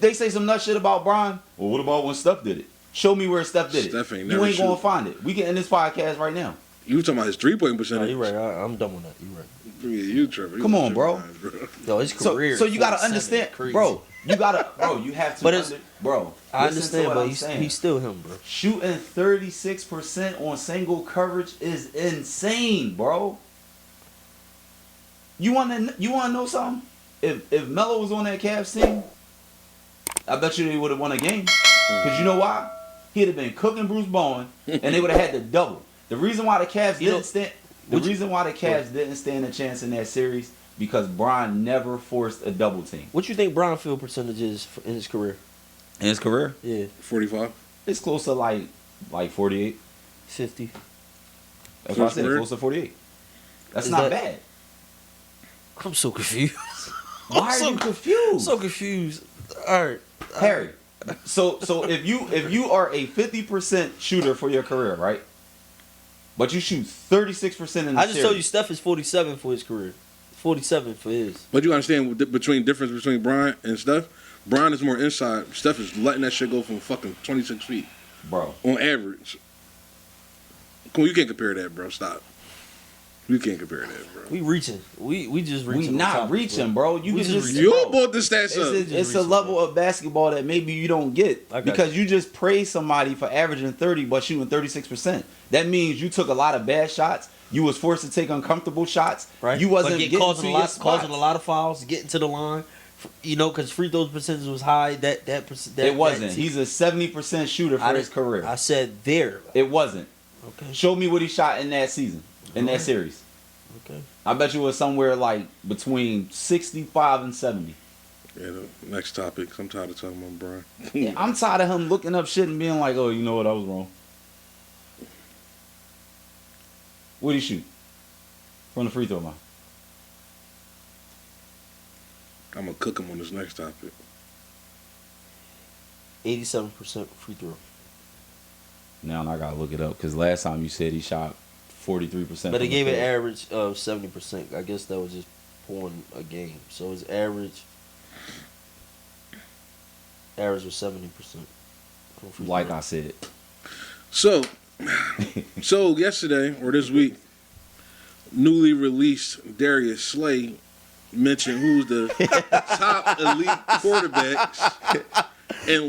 They say some nut shit about Bron. Well, what about when Steph did it? Show me where Steph did Steph it. ain't You never ain't gonna shoot. find it. We can end this podcast right now. You talking about his 3-point No, percentage? you're right. I'm done with that. You're right. Yeah, you tripping. You Come lost on, your bro. mind, bro. Yo, his career. So you gotta 47, understand, crazy. bro. You have to. But it's- bro. I listen to understand, what but I'm he's saying. still him, bro. Shooting 36% on single coverage is insane, bro. You wanna know something? If Melo was on that Cavs team, I bet you they would have won a game. Cause you know why? He'd have been cooking Bruce Bowen, and they would have had the double. The reason why the Cavs didn't stand. The reason why the Cavs didn't stand a chance in that series because Bron never forced a double team. What you think Bron field percentage is in his career? In his career, Yeah. 45. it's close to like 48. 50. That's what I said. Career? Close to 48. That's Is not that- bad. I'm so confused. Why are you confused? So confused. All right. Harry. So if you are a 50% shooter for your career, right? But you shoot 36% in the I just series. told you Steph is 47 for his career. 47 for his. But you understand difference between Bron and Steph? Bron is more inside. Steph is letting that shit go from fucking 26 feet Bro. on average. Come on, you can't compare that, bro. Stop. You can't compare that, bro. We reaching. We just reaching. We on not topic, reaching, bro. You We can just just You bro, brought the stats up. it's a level of basketball that maybe you don't get I got because you just praise somebody for averaging 30 but shooting 36%. That means you took a lot of bad shots. You was forced to take uncomfortable shots. Right. You wasn't But getting causing to a your lot, spots. causing a lot of fouls, getting to the line. You know, because free throws percentage was high. That It wasn't. He's a 70% shooter for his career. I said there. It wasn't. Okay. Show me what he shot in that season, in that series. Okay. I bet you it was somewhere like between 65 and 70. Yeah, the next topic. I'm tired of talking about Bron. Yeah, I'm tired of him looking up shit and being like, oh, you know what, I was wrong. What do you shoot? From the free throw line. I'm gonna cook him on this next topic. 87% free throw. Now I gotta look it up because last time you said he shot 43%. But they from gave the it field. average of 70%. I guess that was just pouring a game. So his average was 70%. from free Like throw. I said. So yesterday or this week, newly released Darius Slay mentioned who's the top elite quarterbacks and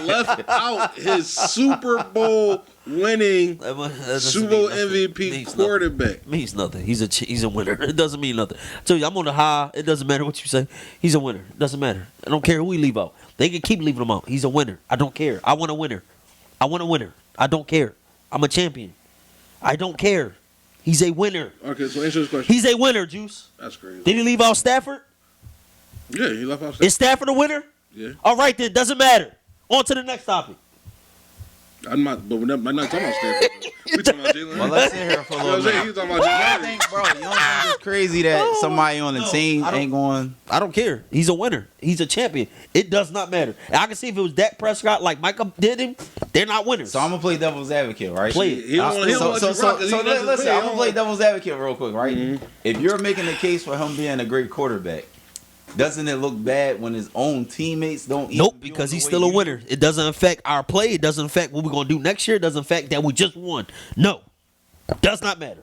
left out his Super Bowl winning That doesn't Super Bowl mean nothing. MVP Means quarterback. Nothing. Means nothing. He's a winner. It doesn't mean nothing. I tell you, I'm on the high. It doesn't matter what you say. He's a winner. It doesn't matter. I don't care who we leave out. They can keep leaving him out. He's a winner. I don't care. I want a winner. I want a winner. I don't care. I'm a champion. I don't care. He's a winner. Okay, so answer this question. He's a winner, Juice. That's crazy. Did he leave out Stafford? Yeah, he left out. Is Stafford a winner? Yeah, All right, then. Doesn't matter. On to the next topic. I'm not. But I'm not talking about Stafford. We talking about Jalen. Well, let's sit here for a You know what little I'm saying? bit. You talking You about don't Jalen? think, bro, you don't think it's crazy that somebody on the team I don't- ain't going... I don't care. He's a winner. He's a champion. It does not matter. And I can see if it was Dak Prescott like Micah did him, they're not winners. So I'm going to play devil's advocate, right? Play it. He don't want to So let you rock 'cause he doesn't listen, play. I'm going to play devil's advocate real quick, right? Mhm. If you're making a case for him being a great quarterback, doesn't it look bad when his own teammates don't even Nope, do because him he's the still way a you winner. do? It doesn't affect our play. It doesn't affect what we're going to do next year. It doesn't affect that we just won. No. Does not matter.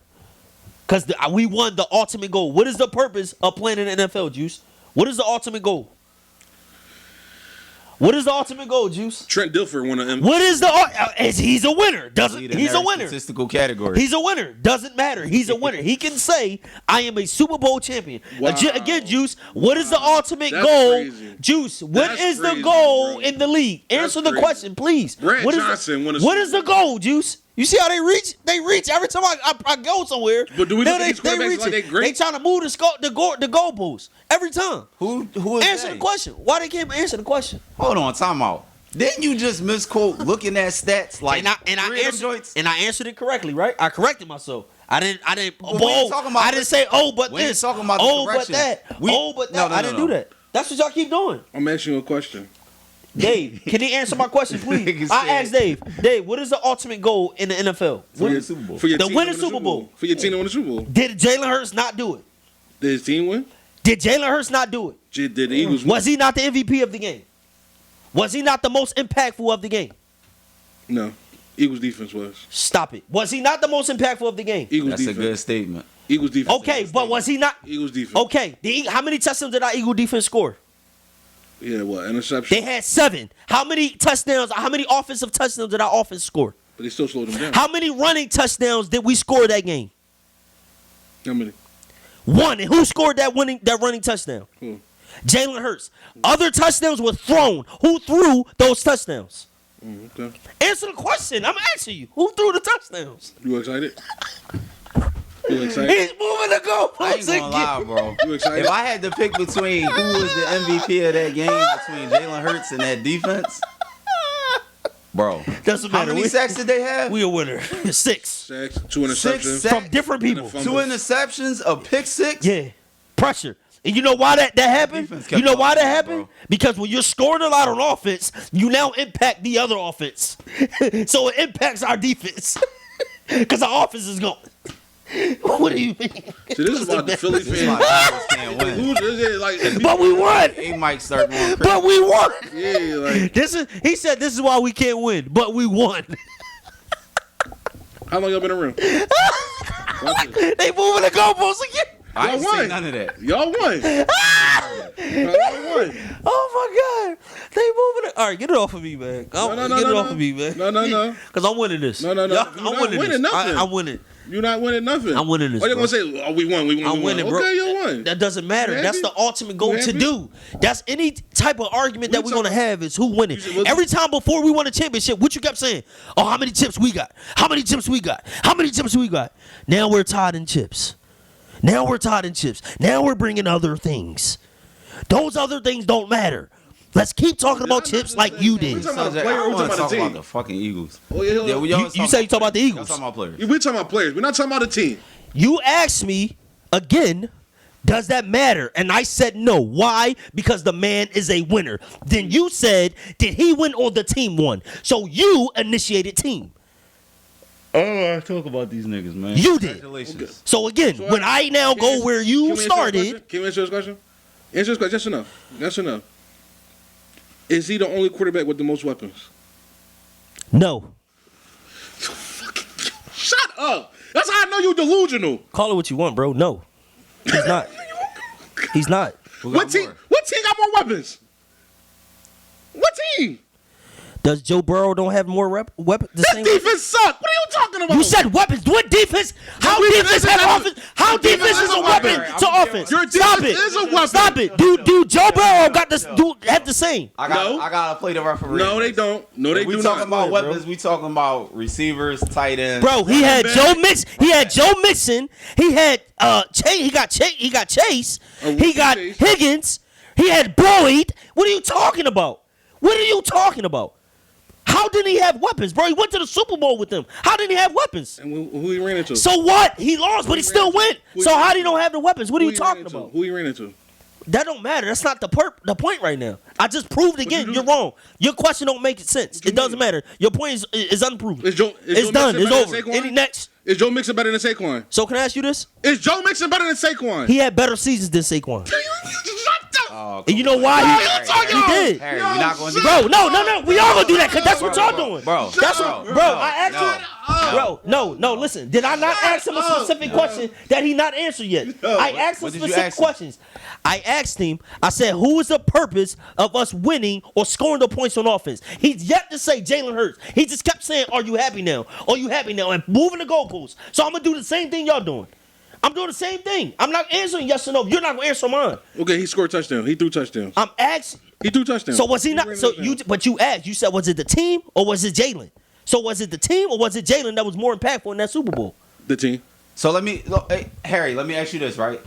Because we won the ultimate goal. What is the purpose of playing in the NFL, Juice? What is the ultimate goal? What is the ultimate goal, Juice? Trent Dilfer won an What is he's a winner. Doesn't Lead in he's a every winner. Statistical category. He's a winner. Doesn't matter. He's a winner. He can say, I am a Super Bowl champion. Wow. Again, Juice, what is the ultimate That's goal? crazy. Juice, what That's is the crazy, goal bro. in the league? That's Answer the crazy. question, please. Brad What is Johnson won a what Super is the Bowl. goal, Juice? You see how they reach? They reach every time I go somewhere. But do we look at they these quarterbacks reach like it. they great? They trying to move the goalposts every time. Who is Answer they? the question. Why they can't answer the question? Hold on, time out. Didn't you just misquote looking at stats like And I three of them answered joints? and I answered it correctly, right? I corrected myself. I didn't. But we ain't talking about I didn't say but we ain't this. talking about the oh, but correction. that. But that. No, I didn't no. do that. That's what y'all keep doing. I'm asking you a question. Dave, can he answer my question, please? Nigga I said- asked Dave. Dave, what is the ultimate goal in the NFL? For your Super Bowl. For your The team winning to win Super Bowl. For your team to win the Super Bowl. Did Jalen Hurts not do it? Did his team win? Did Jalen Hurts not do it? Did the Eagles win? Was he not the MVP of the game? Was he not the most impactful of the game? No. Eagles defense was. Stop it. Was he not the most impactful of the game? Eagles That's a defense. good statement. Eagles defense. Okay, but was he not? Eagles defense. Okay, how many touchdowns did our Eagle defense score? Yeah, what? Interception. They had 7. How many touchdowns? How many offensive touchdowns did our offense score? But they still slowed them down. How many running touchdowns did we score that game? How many? 1. And who scored that running touchdown? Who? Jalen Hurts. Other touchdowns were thrown. Who threw those touchdowns? Okay. Answer the question. I'm asking you. Who threw the touchdowns? You excited? You excited? He's moving the I ain't goalposts gonna lie, again. bro. You excited? If I had to pick between who was the MVP of that game between Jalen Hurts and that defense, Bro. Doesn't How matter. many sacks did they have? We a winner. 6. Sacks, 2 interceptions. sacks. From different people. And a 2 fumble. interceptions, a pick 6. Yeah. Pressure. And you know why that happened? Defense kept You know why that up, happened? bro. Because when you're scoring a lot on offense, you now impact the other offense. So it impacts our defense. Because our offense is going. What do you mean? So this is about the Philly This is why fans. the Eagles can't win. Who is it? Like, But we won. He might start going crazy. But we won. yeah, like, He said this is why we can't win, but we won. how long y'all been around? They moving the goalposts again. I ain't Y'all seen won. none of that. Y'all won. Y'all won. Oh my God. They moving it. All right, get it off of me, man. Get it off of me, man. No. Because I'm winning this. No. Y'all- You're I'm not winning winning this. nothing. I'm winning. You're not winning nothing. I'm winning this, Or you bro. gonna say, "Oh, we won. I'm winning, bro. Okay, you won. That doesn't matter. You That's happy? the ultimate goal You to happy? do. That's any type of argument that We we're going to talking- have is who winning. You said, what- Every time before we won a championship, what you kept saying? Oh, how many chips we got? How many chips we got? How many chips we got? Now we're tied in chips. Now we're bringing other things. Those other things don't matter. Let's keep talking about chips like you did. talking about Subject, player, I we want to talking about talk the about team. the fucking Eagles. Oh, yeah, hold on. we You always say you talking about the Y'all Eagles. talking about players. We're talking about players. We're not talking about the team. You asked me again, does that matter? And I said no. Why? Because the man is a winner. Then you said, did he win or the team won? So you initiated team. Oh, I talk about these niggas, man. You did. Congratulations. So again, So when I now Can go where you can we answer this started, question? Can we answer this question? Answer this question. Yes or no? Yes or no? Is he the only quarterback with the most weapons? no. Shut up. That's how I know you're delusional. Call it what you want, bro. No. He's not. He's not. What team got more weapons? What team? Does Joe Burrow don't have more weapons? The This same defense suck. What are you talking about? You said weapons. What defense? How Your defense defense have is a- offense? How your defense defense is is a a weapon weapon. to offense? Your Stop defense it. is a weapon. Stop it. Do Joe Burrow got this? Do have the same? I No. gotta play the referee. No, they don't. No, they we do talking not. about weapons. We talking about receivers, tight ends. Bro, he had back. Joe Mix. He had Joe Mixon. He had Chase. He got Chase. He got Chase. Higgins. He had Boyd. What are you talking about? What are you talking about? How didn't he have weapons, bro? He went to the Super Bowl with them. How didn't he have weapons? And who he ran into? So what? He lost, but he still went. Who So he how ran do you don't have the weapons? What are Who you he ran talking into? about? Who he ran into? That don't matter. That's not the point right now. I just proved again. you You're do- wrong. Your question don't make sense. you It doesn't mean? matter. Your point is unproven. Is Joe It's done. Mixon It's better over. than Saquon? Any next? Is Joe Mixon better than Saquon? So can I ask you this? Is Joe Mixon better than Saquon? He had better seasons than Saquon. Shut the Oh, And you know why? No, He, you talking he about- did. Harry, you're not gonna do Bro, no. We all gonna do that because that's what y'all doing. Bro, That's bro, what, bro. no, I asked no, you. No. Listen, did I not ask him a specific question that he not answered yet? I asked him What did you specific ask him? questions. I asked him. I said, "Who is the purpose of us winning or scoring the points on offense?" He's yet to say Jalen Hurts. He just kept saying, "Are you happy now? Are you happy now?" And moving the goalposts. So I'm gonna do the same thing y'all doing. I'm doing the same thing. I'm not answering yes or no. You're not gonna answer mine. Okay, he scored touchdown. He threw touchdowns. I'm asking. He threw touchdowns. So was he not? ran So touchdowns. but you asked. You said, was it the team or was it Jalen? So was it the team or was it Jalen that was more impactful in that Super Bowl? The team. So hey, Harry, let me ask you this, right?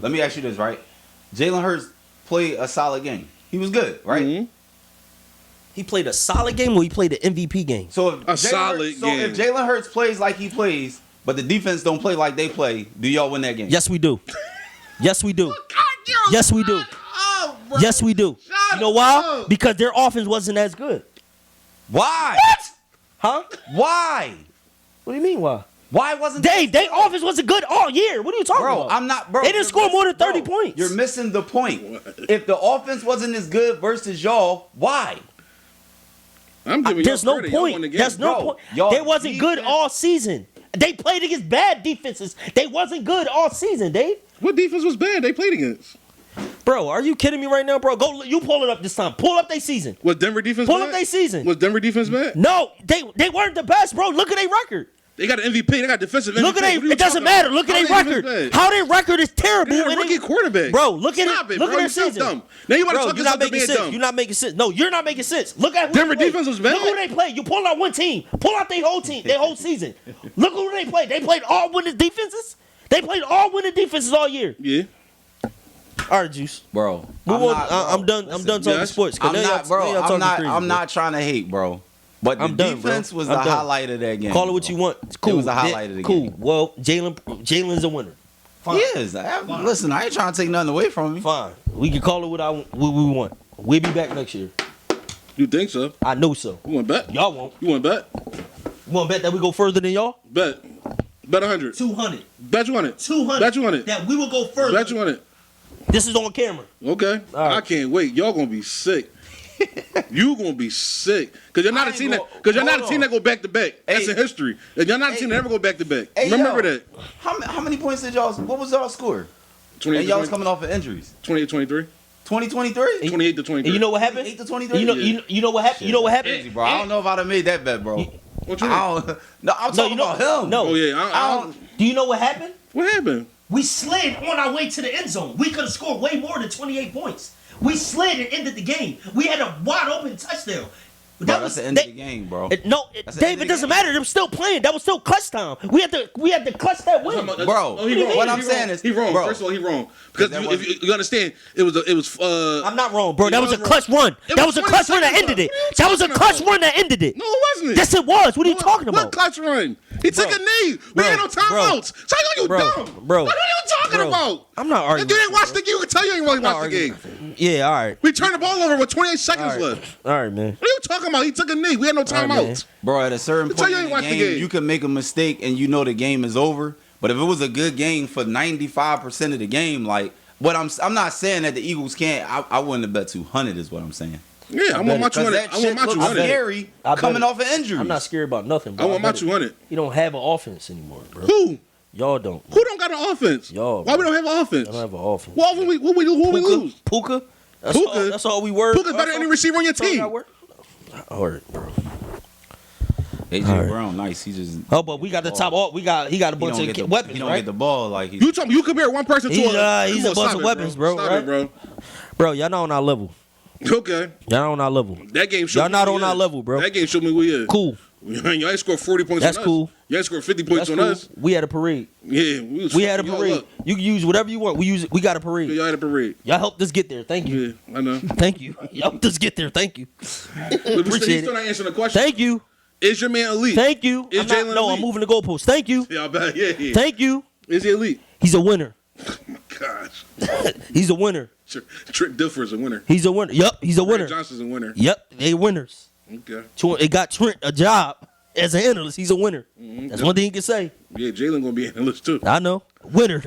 Jalen Hurts played a solid game. He was good, right? Mm-hmm. He played a solid game or he played an MVP game? So if A solid Hurts, game. So if Jalen Hurts plays like he plays, but the defense don't play like they play, do y'all win that game? Yes, we do. Yes, we do. Yes, we do. Yes, we do. You know why? Because their offense wasn't as good. Why? Huh? Why? What do you mean why? Why wasn't They offense wasn't good all year. What are you talking Bro, about? I'm not, bro. They didn't you're score more than 30 bro, points. You're missing the point. If the offense wasn't as good versus y'all, why? I'm giving There's y'all no credit. Y'all won the point. game. There's no Bro, point. y'all They wasn't good defense- all season. They played against bad defenses. They wasn't good all season, Dave. What defense was bad they played against? Bro, are you kidding me right now, bro? Go, you pull it up this time. Pull up their season. Was Denver defense Pull bad? up their season. Was Denver defense bad? No, they weren't the best, bro. Look at their record. They got an MVP. They got defensive MVP. Look at What are you it doesn't talking matter. about? Look How at they their defense record. bad? How their record is terrible. They got a and rookie quarterback. Bro, look at Stop it. it, Look bro. at their You sound season. dumb. Now you want to Bro, talk you're us not up to making being sense. dumb. You're not making sense. No, you're not making sense. Look at who Denver they played. defense was bad. Look who they played. You pull out one team. Pull out their whole team, their whole season. Look who they played. They played all winning defenses. They played all winning defenses all year. Yeah. All right, Juice. Bro, Move on. not, bro. I'm done. I'm Listen, done talking yes. sports. 'cause I'm now not, y'all bro. talking I'm not. crazy, I'm bro. not trying to hate, bro. But the I'm done, defense bro. was I'm the done. highlight of that game. Call it what you want. It's cool. It was the highlight of the cool. game. Well, Jalen's a winner. Fine. He is. Listen, I ain't trying to take nothing away from him. Fine. We can call it what we want. We'll be back next year. You think so? I know so. You want to bet? Y'all won't. You want to bet? You want to bet that we go further than y'all? Bet. Bet 100. 200. Bet 200. 200. Bet 200. That we will go further. Bet 200. This is on camera. Okay. All right. I can't wait. Y'all gonna be sick. You gonna be sick because you're not I a ain't team gonna- that hold on. go back to back. That's Hey. in history. And you're not a team that ever go back to back. Hey, Remember yo, that. How many points did y'all? What was y'all score? 28 And y'all was coming off of injuries. 23. 2023. 28 to 23. And you know what happened? 8 to 23. You know what happened? You know what happened? Crazy, bro. I don't know if I'd have made that bet, bro. What you mean? I don't, no, I'm talking about him. No. Oh yeah. I don't. Do you know what happened? What happened? We slid on our way to the end zone. We could have scored way more than 28 points. We slid and ended the game. We had a wide open touchdown. Bro, that's the end of the game, bro. That's the end of it the doesn't game. matter. Them still playing. That was still clutch time. We had to clutch that win. Bro, he wrong. what I'm He saying wrong. is- he wrong. bro. First of all, he wrong because That if you understand, it was. I'm not wrong, bro. That was a clutch run. It That was was a clutch 20 run that seconds, ended it. bro. What are you That was a talking clutch about? run that ended it. No, it wasn't. Yes, it was. What are you talking What about? clutch run? He took a knee. We Bro, had no timeouts. So you bro, dumb. bro, What are you talking bro. about? I'm not arguing. If you didn't with watch the game, you can tell you ain't really I'm not watched the arguing. game. Yeah, all right. We turned the ball over with 28 seconds All right. left. All right, man. What are you talking about? He took a knee. We had no right, man. timeouts. Bro, at a certain Tell point you in ain't the watched the game, game. you can make a mistake and you know the game is over. But if it was a good game for 95% of the game, like, I'm not saying that the Eagles can't. I wouldn't have bet 200 is what I'm saying. Yeah, I want my 200. That I want shit my looks 200. scary I bet coming it. off of injuries. I'm not scared about nothing, bro. I want my bet it. 200. You don't have an offense anymore, bro. Who? Y'all don't. Who don't got an offense? Y'all, Why we bro. don't have an offense? I don't have an offense. What we lose? Puka? Puka? That's all we were. Puka's better than any receiver on your team. All right, bro. AJ All right. Brown, nice. He just Oh, but we got the top off. He got a he bunch don't of get the, weapons, he don't right? get the ball like he. You compare one person to He's a. a Come on, bunch stop of it, weapons, bro, Stop right? it, bro. Bro, y'all not on our level. Okay. Y'all not on our level. That game showed Y'all me not who on we our is. level, bro. That game showed me who he is. Cool. Y'all ain't scored 40 points That's on us. cool. Y'all ain't scored 50 points That's on cool. us. We had a parade. Yeah, We had a fucking y'all parade. up. You can use whatever you want. We got a parade. Y'all had a parade. Y'all helped us get there. Thank you. Yeah, I know. Thank you. Y'all helped us get there. Thank you. But he's Appreciate still it. not answering the question. Thank you. Is your man elite? Thank you. Is I'm not, Jalen no, elite? I'm moving the goalpost. Thank you. Yeah, I bet. Yeah. Thank you. Is he elite? He's a winner. Gosh. He's a winner. Trick Dilfer is a winner. He's a winner. Yup. He's a winner. Ray Johnson's a winner. Yep. They winners. Okay. It got Trent a job as an analyst. He's a winner. That's one thing he can say. Yeah, Jalen gonna be an analyst too. I know. Winner.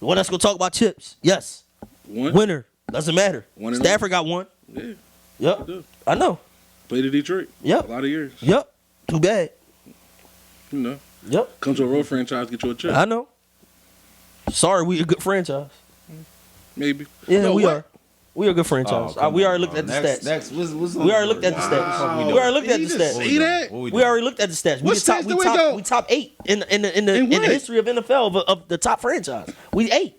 One that's gonna talk about chips. Yes. One. Winner. Doesn't matter. One and Stafford got one. Yeah. Yep. do. I know. Played at Detroit. Yep. A lot of years. Yep. Too bad. You know. Yep. Come to a road franchise, get you a chip. I know. Sorry, we a good franchise. Maybe. Yeah, No, we what? are. We are a good franchise. come we on, already looked bro. at the Next, stats. what's We already looked at the Wow. stats. We already looked at Did the you just stats. say that? We already looked at the stats. What stats did we go? We top 8 in the In what? history of NFL of the top franchise. We 8.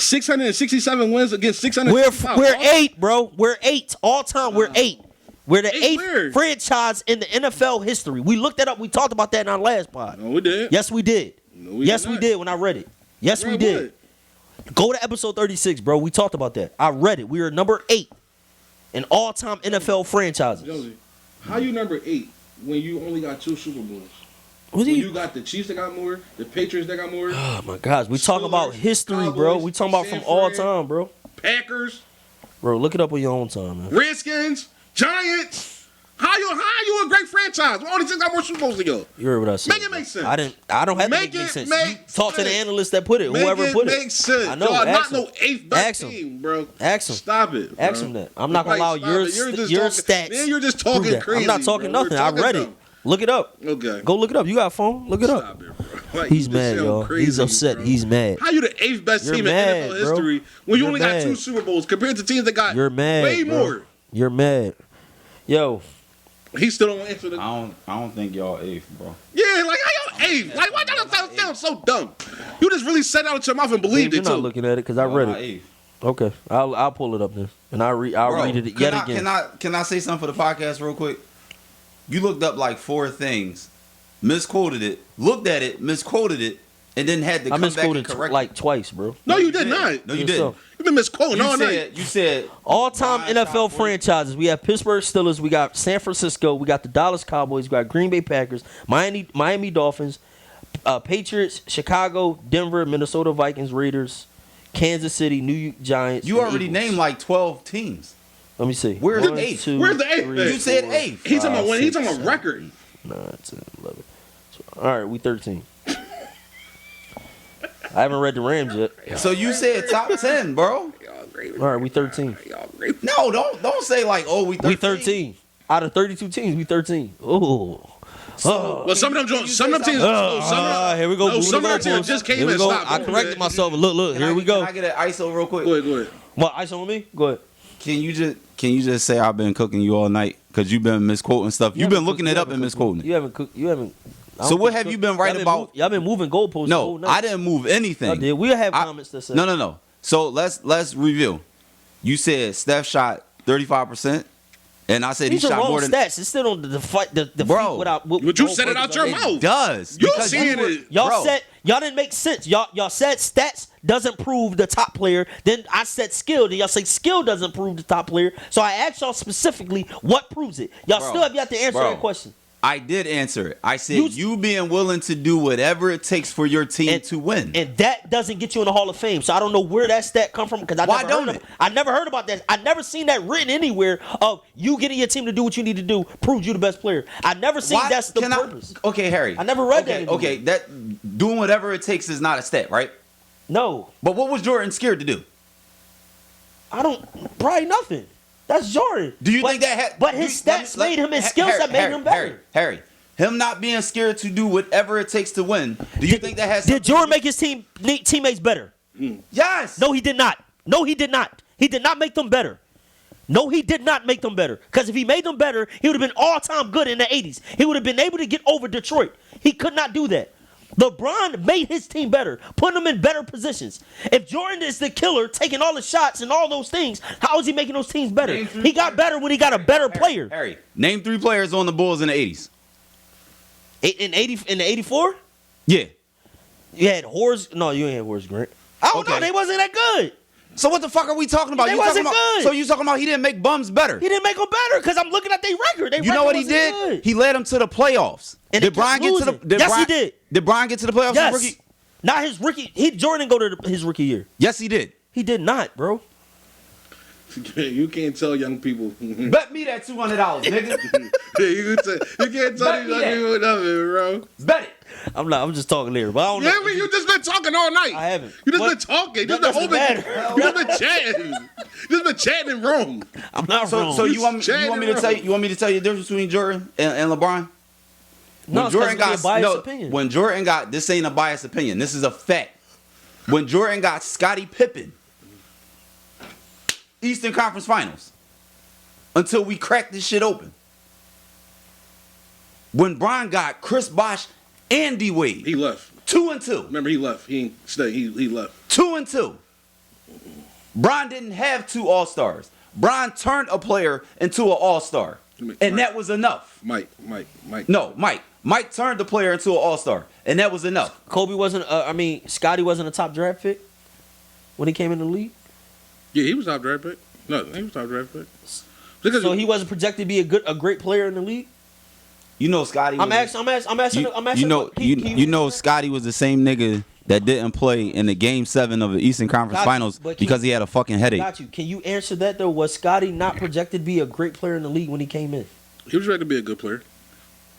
667 wins against 600. We're 8, bro. We're 8 all time. We're 8. We're the Eight 8th where? franchise in the NFL history. We looked that up. We talked about that in our last pod. No, we did. Yes, we did. No, we Yes, did we not. did when I read it. Yes, we Read did. Go to episode 36, bro. We talked about that. I read it. We are number 8 in all-time NFL franchises. Josie, how you number 8 when you only got 2 Super Bowls? What do When you? you got the Chiefs that got more, the Patriots that got more, Oh my gosh, we talking about Steelers, history, bro. Cowboys, We talking about San from all Fran. time, bro. Packers, Bro, look it up on your own time, man. Redskins, Giants. How you a great franchise? All these things got more Super Bowls than you. You heard what I said. Make it bro. make sense. I don't have to make Make it make it sense. make You talk to the sense. analyst that put it, Make whoever it put it. make sense. I know. Y'all Ask not him. no 8th best Ask him. team, bro. Ask him. Stop it. Bro. Ask him that. I'm not gonna allow Stop your it. You're just your talking- stats. Man, you're just prove talking that. crazy. I'm not talking bro. nothing. You're I talking read it. dumb. Look it up. Okay. Go look it up. You got a phone? Look it up. Stop it, bro. Like, He's you just mad, sound y'all. crazy, He's upset. bro. He's mad. How you the 8th best You're team mad, in NFL bro. history when you You're only mad. got 2 Super Bowls compared to teams that got You're mad. way bro. more? You're mad. Yo, He still don't answer the. I don't think y'all 8th, bro. Yeah, like how y'all 8th? Like why y'all sound so dumb? You just really said out your mouth and believed you're it not too. looking at it because I read Y'all it. 8th. Okay, I'll pull it up then, and I'll Bro, read it yet again. Can I say something for the podcast real quick? You looked up like 4 things, misquoted it, looked at it, misquoted it, and then had to I come back and misquoted correct like twice, bro. No, you did not. No, you Yes, didn't. sir. You've been misquoting all night. You said All-time Brian NFL Scott, franchises. We have Pittsburgh Steelers. We got San Francisco. We got the Dallas Cowboys. We got Green Bay Packers. Miami Dolphins. Patriots. Chicago. Denver. Minnesota Vikings. Raiders. Kansas City. New York Giants. You and already Eagles. named like 12 teams. Let me see. Where's the 1, eighth? 2, Where's the eighth? 3, You said 4, eighth. He's talking 5, about he's 6, talking about 7, record. 9, 10, 11. All right, we 13. I haven't read the Rams yet. So you said top 10, bro. Y'all great. All right, we 13. Y'all great. No, don't say like, oh, we 13. We 13. Out of 32 teams, we 13. Ooh. Well, some of them teams. Here we go. No, some of our teams just came Here we and go. stopped. I corrected myself. Look. Here we go. Can I get an ISO real quick? Go ahead. What, ice on me? Go ahead. Can you just say I've been cooking you all night because you've been misquoting stuff. You've been looking it up and misquoting it. You haven't cooked. You haven't. So what have you been right about? Y'all been moving goalposts. the whole No, night. I didn't move anything. Y'all did. We have comments that say. No. So let's review. You said Steph shot 35%, and I said These he are shot wrong more than. stats. It's still on the fight. The Bro, feet without. But you said it out your mouth. It does. You because seeing were- it. Y'all Bro. said y'all didn't make sense. Y'all said stats doesn't prove the top player. Then I said skill. Then y'all say skill doesn't prove the top player. So I asked y'all specifically what proves it. Y'all Bro. still have yet to answer Bro. that question. I did answer it. I said You- you being willing to do whatever it takes for your team to win. And that doesn't get you in the Hall of Fame. So I don't know where that stat come from because Why don't it? I never heard about that. I never seen that written anywhere of you getting your team to do what you need to do proves you the best player. I never seen Why- that's the can purpose. Okay, Harry. I never read that Okay, anywhere. okay, that doing whatever it takes is not a stat, right? No, But what was Jordan scared to do? I don't. Probably nothing. That's Jordan. Do you But- think that? But his stats made him, his skill set made him better. Harry, him not being scared to do whatever it takes to win. Do you think that has? Did Jordan make his teammates better? Yes. No, he did not. No, he did not. He did not make them better. No, he did not make them better. Because if he made them better, he would have been all-time good in the 80s. He would have been able to get over Detroit. He could not do that. LeBron made his team better, putting them in better positions. If Jordan is the killer, taking all the shots and all those things, how is he making those teams better? He got better when he got a better player. Harry, name 3 players on the Bulls in the 80s. In the 84? Yeah. You had Horace. No, you ain't had Horace Grant. I don't know. Okay. They wasn't that good. So what the fuck are we talking about? They You talking wasn't about, good. So you talking about he didn't make bums better? He didn't make them better because I'm looking at their record. You know what he did? Good. He led them to the playoffs. And Did they kept Brian get to the? losing. Did Yes, Brian, he did. Did Brian get to the playoffs? Yes. As rookie? Not his rookie. Jordan go to his rookie year. Yes, he did. He did not, bro. You can't tell young people. Bet me that $200, nigga. You can't tell Bet these me young people nothing, bro. Bet it. I'm just talking there, but I don't Yeah, know. but you just been talking all night. I haven't. You just What? been talking. You That just been doesn't hoping. matter. You just been chatting. You just been chatting in Rome. I'm not wrong. So you want me Chatting to tell around. you want me to tell you the difference between Jordan and LeBron? no, it's 'cause it's a biased opinion. When Jordan got this ain't a biased opinion. This is a fact. When Jordan got Scottie Pippen, Eastern Conference Finals, until we cracked this shit open. When Bron got Chris Bosh and D Wade, He left. 2-2. Remember, he left. He ain't stay. He left. 2-2. Bron didn't have 2 All-Stars. Bron turned a player into an All-Star. And that was enough. Mike. No, Mike. Mike turned the player into an All-Star. And that was enough. Kobe wasn't. Scotty wasn't a top draft pick when he came in the league. Yeah, he was top draft pick. No, he was top draft pick. Because So he wasn't projected to be a great player in the league. You know Scotty was I'm asking. you know Scotty was the same nigga that didn't play in the game 7 of the Eastern Conference Got you, Finals but can because he had a fucking headache. Got you. Can you answer that though? Was Scotty not projected to be a great player in the league when he came in? he was ready to be a good player.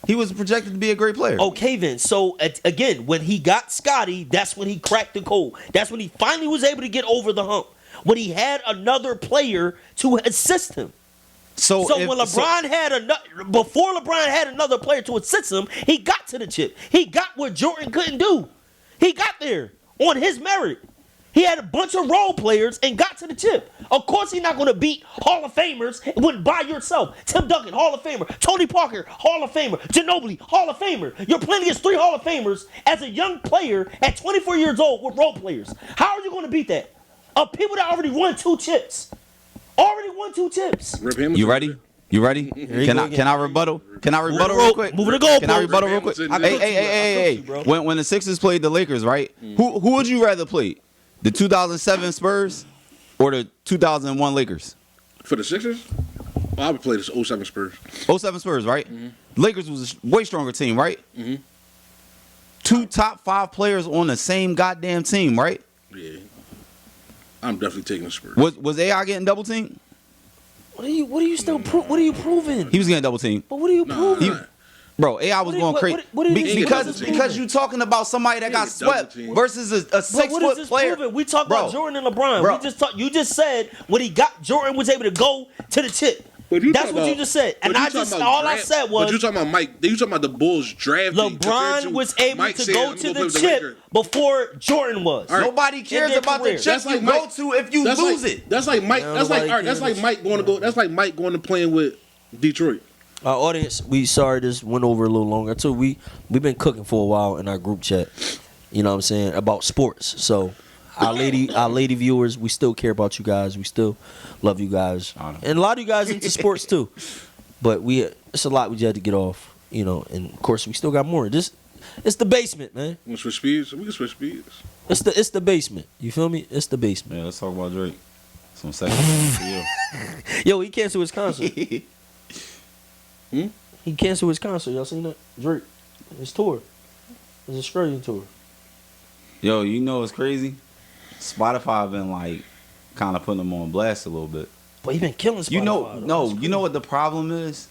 He was projected to be a great player. Okay, then. So again, when he got Scotty, that's when he cracked the code. That's when he finally was able to get over the hump. When he had another player to assist him. So when LeBron before LeBron had another player to assist him, he got to the chip. He got what Jordan couldn't do. He got there on his merit. He had a bunch of role players and got to the chip. Of course, he's not going to beat Hall of Famers when by yourself. Tim Duncan, Hall of Famer. Tony Parker, Hall of Famer. Ginobili, Hall of Famer. You're playing against 3 Hall of Famers as a young player at 24 years old with role players. How are you going to beat that? Of people that already won 2 chips. Already won 2 chips. Rip Hamilton. You ready? You ready? Can I rebuttal? Can I rebuttal real quick? Moving the goalpost. Can I rebuttal real quick? I cooked Hey. bro. When the Sixers played the Lakers, right? Who would you rather play? The 2007 Spurs or the 2001 Lakers? For the Sixers, I would play this 07 Spurs. 07 Spurs, right? Lakers was a way stronger team, right? Mm-hmm. 2 top 5 players on the same goddamn team, right? Yeah. I'm definitely taking the Spurs. Was AI getting double teamed? What are you still what are you proving? He was getting double teamed. But what are you proving? Nah. Bro, AI was going crazy. what do you mean because double team? you talking about somebody that got Nigga, double swept team. versus a But 6 what is foot this player. proving? We talk Bro. about Jordan and LeBron. Bro. You just said when he got Jordan was able to go to the tip. But you That's talking what you about- just said. And but you I just talking about all I draft- said was But you talking about Mike? You talking about the Bulls drafting? compared LeBron to was able Mike to saying, go "I'm to gonna play the with chip Lakers." before Jordan was. All right. Nobody cares their about career. the chips That's like you go Mike- to if you That's lose like, it. That's like Mike. Man, That's like nobody all right, that's like cares. Mike going to go. That's like Mike going to playing with Detroit. Our audience, we sorry this went over a little longer too. We've been cooking for a while in our group chat. You know what I'm saying, about sports. So our lady viewers, we still care about you guys. We still love you guys, and a lot of you guys into sports too. But it's a lot we just had to get off. You know, and of course we still got more. It's the basement, man. Want to switch speeds? We can switch speeds. It's the basement. You feel me? It's the basement. Yeah, let's talk about Drake. Some second. Yo, he canceled his concert. Hmm? He canceled his concert. Y'all seen that? Drake, his tour, his Australian tour. Yo, you know what's crazy? Spotify been like kind of putting him on blast a little bit. But he been killing Spotify. You know, though. no, That's you know what the problem is?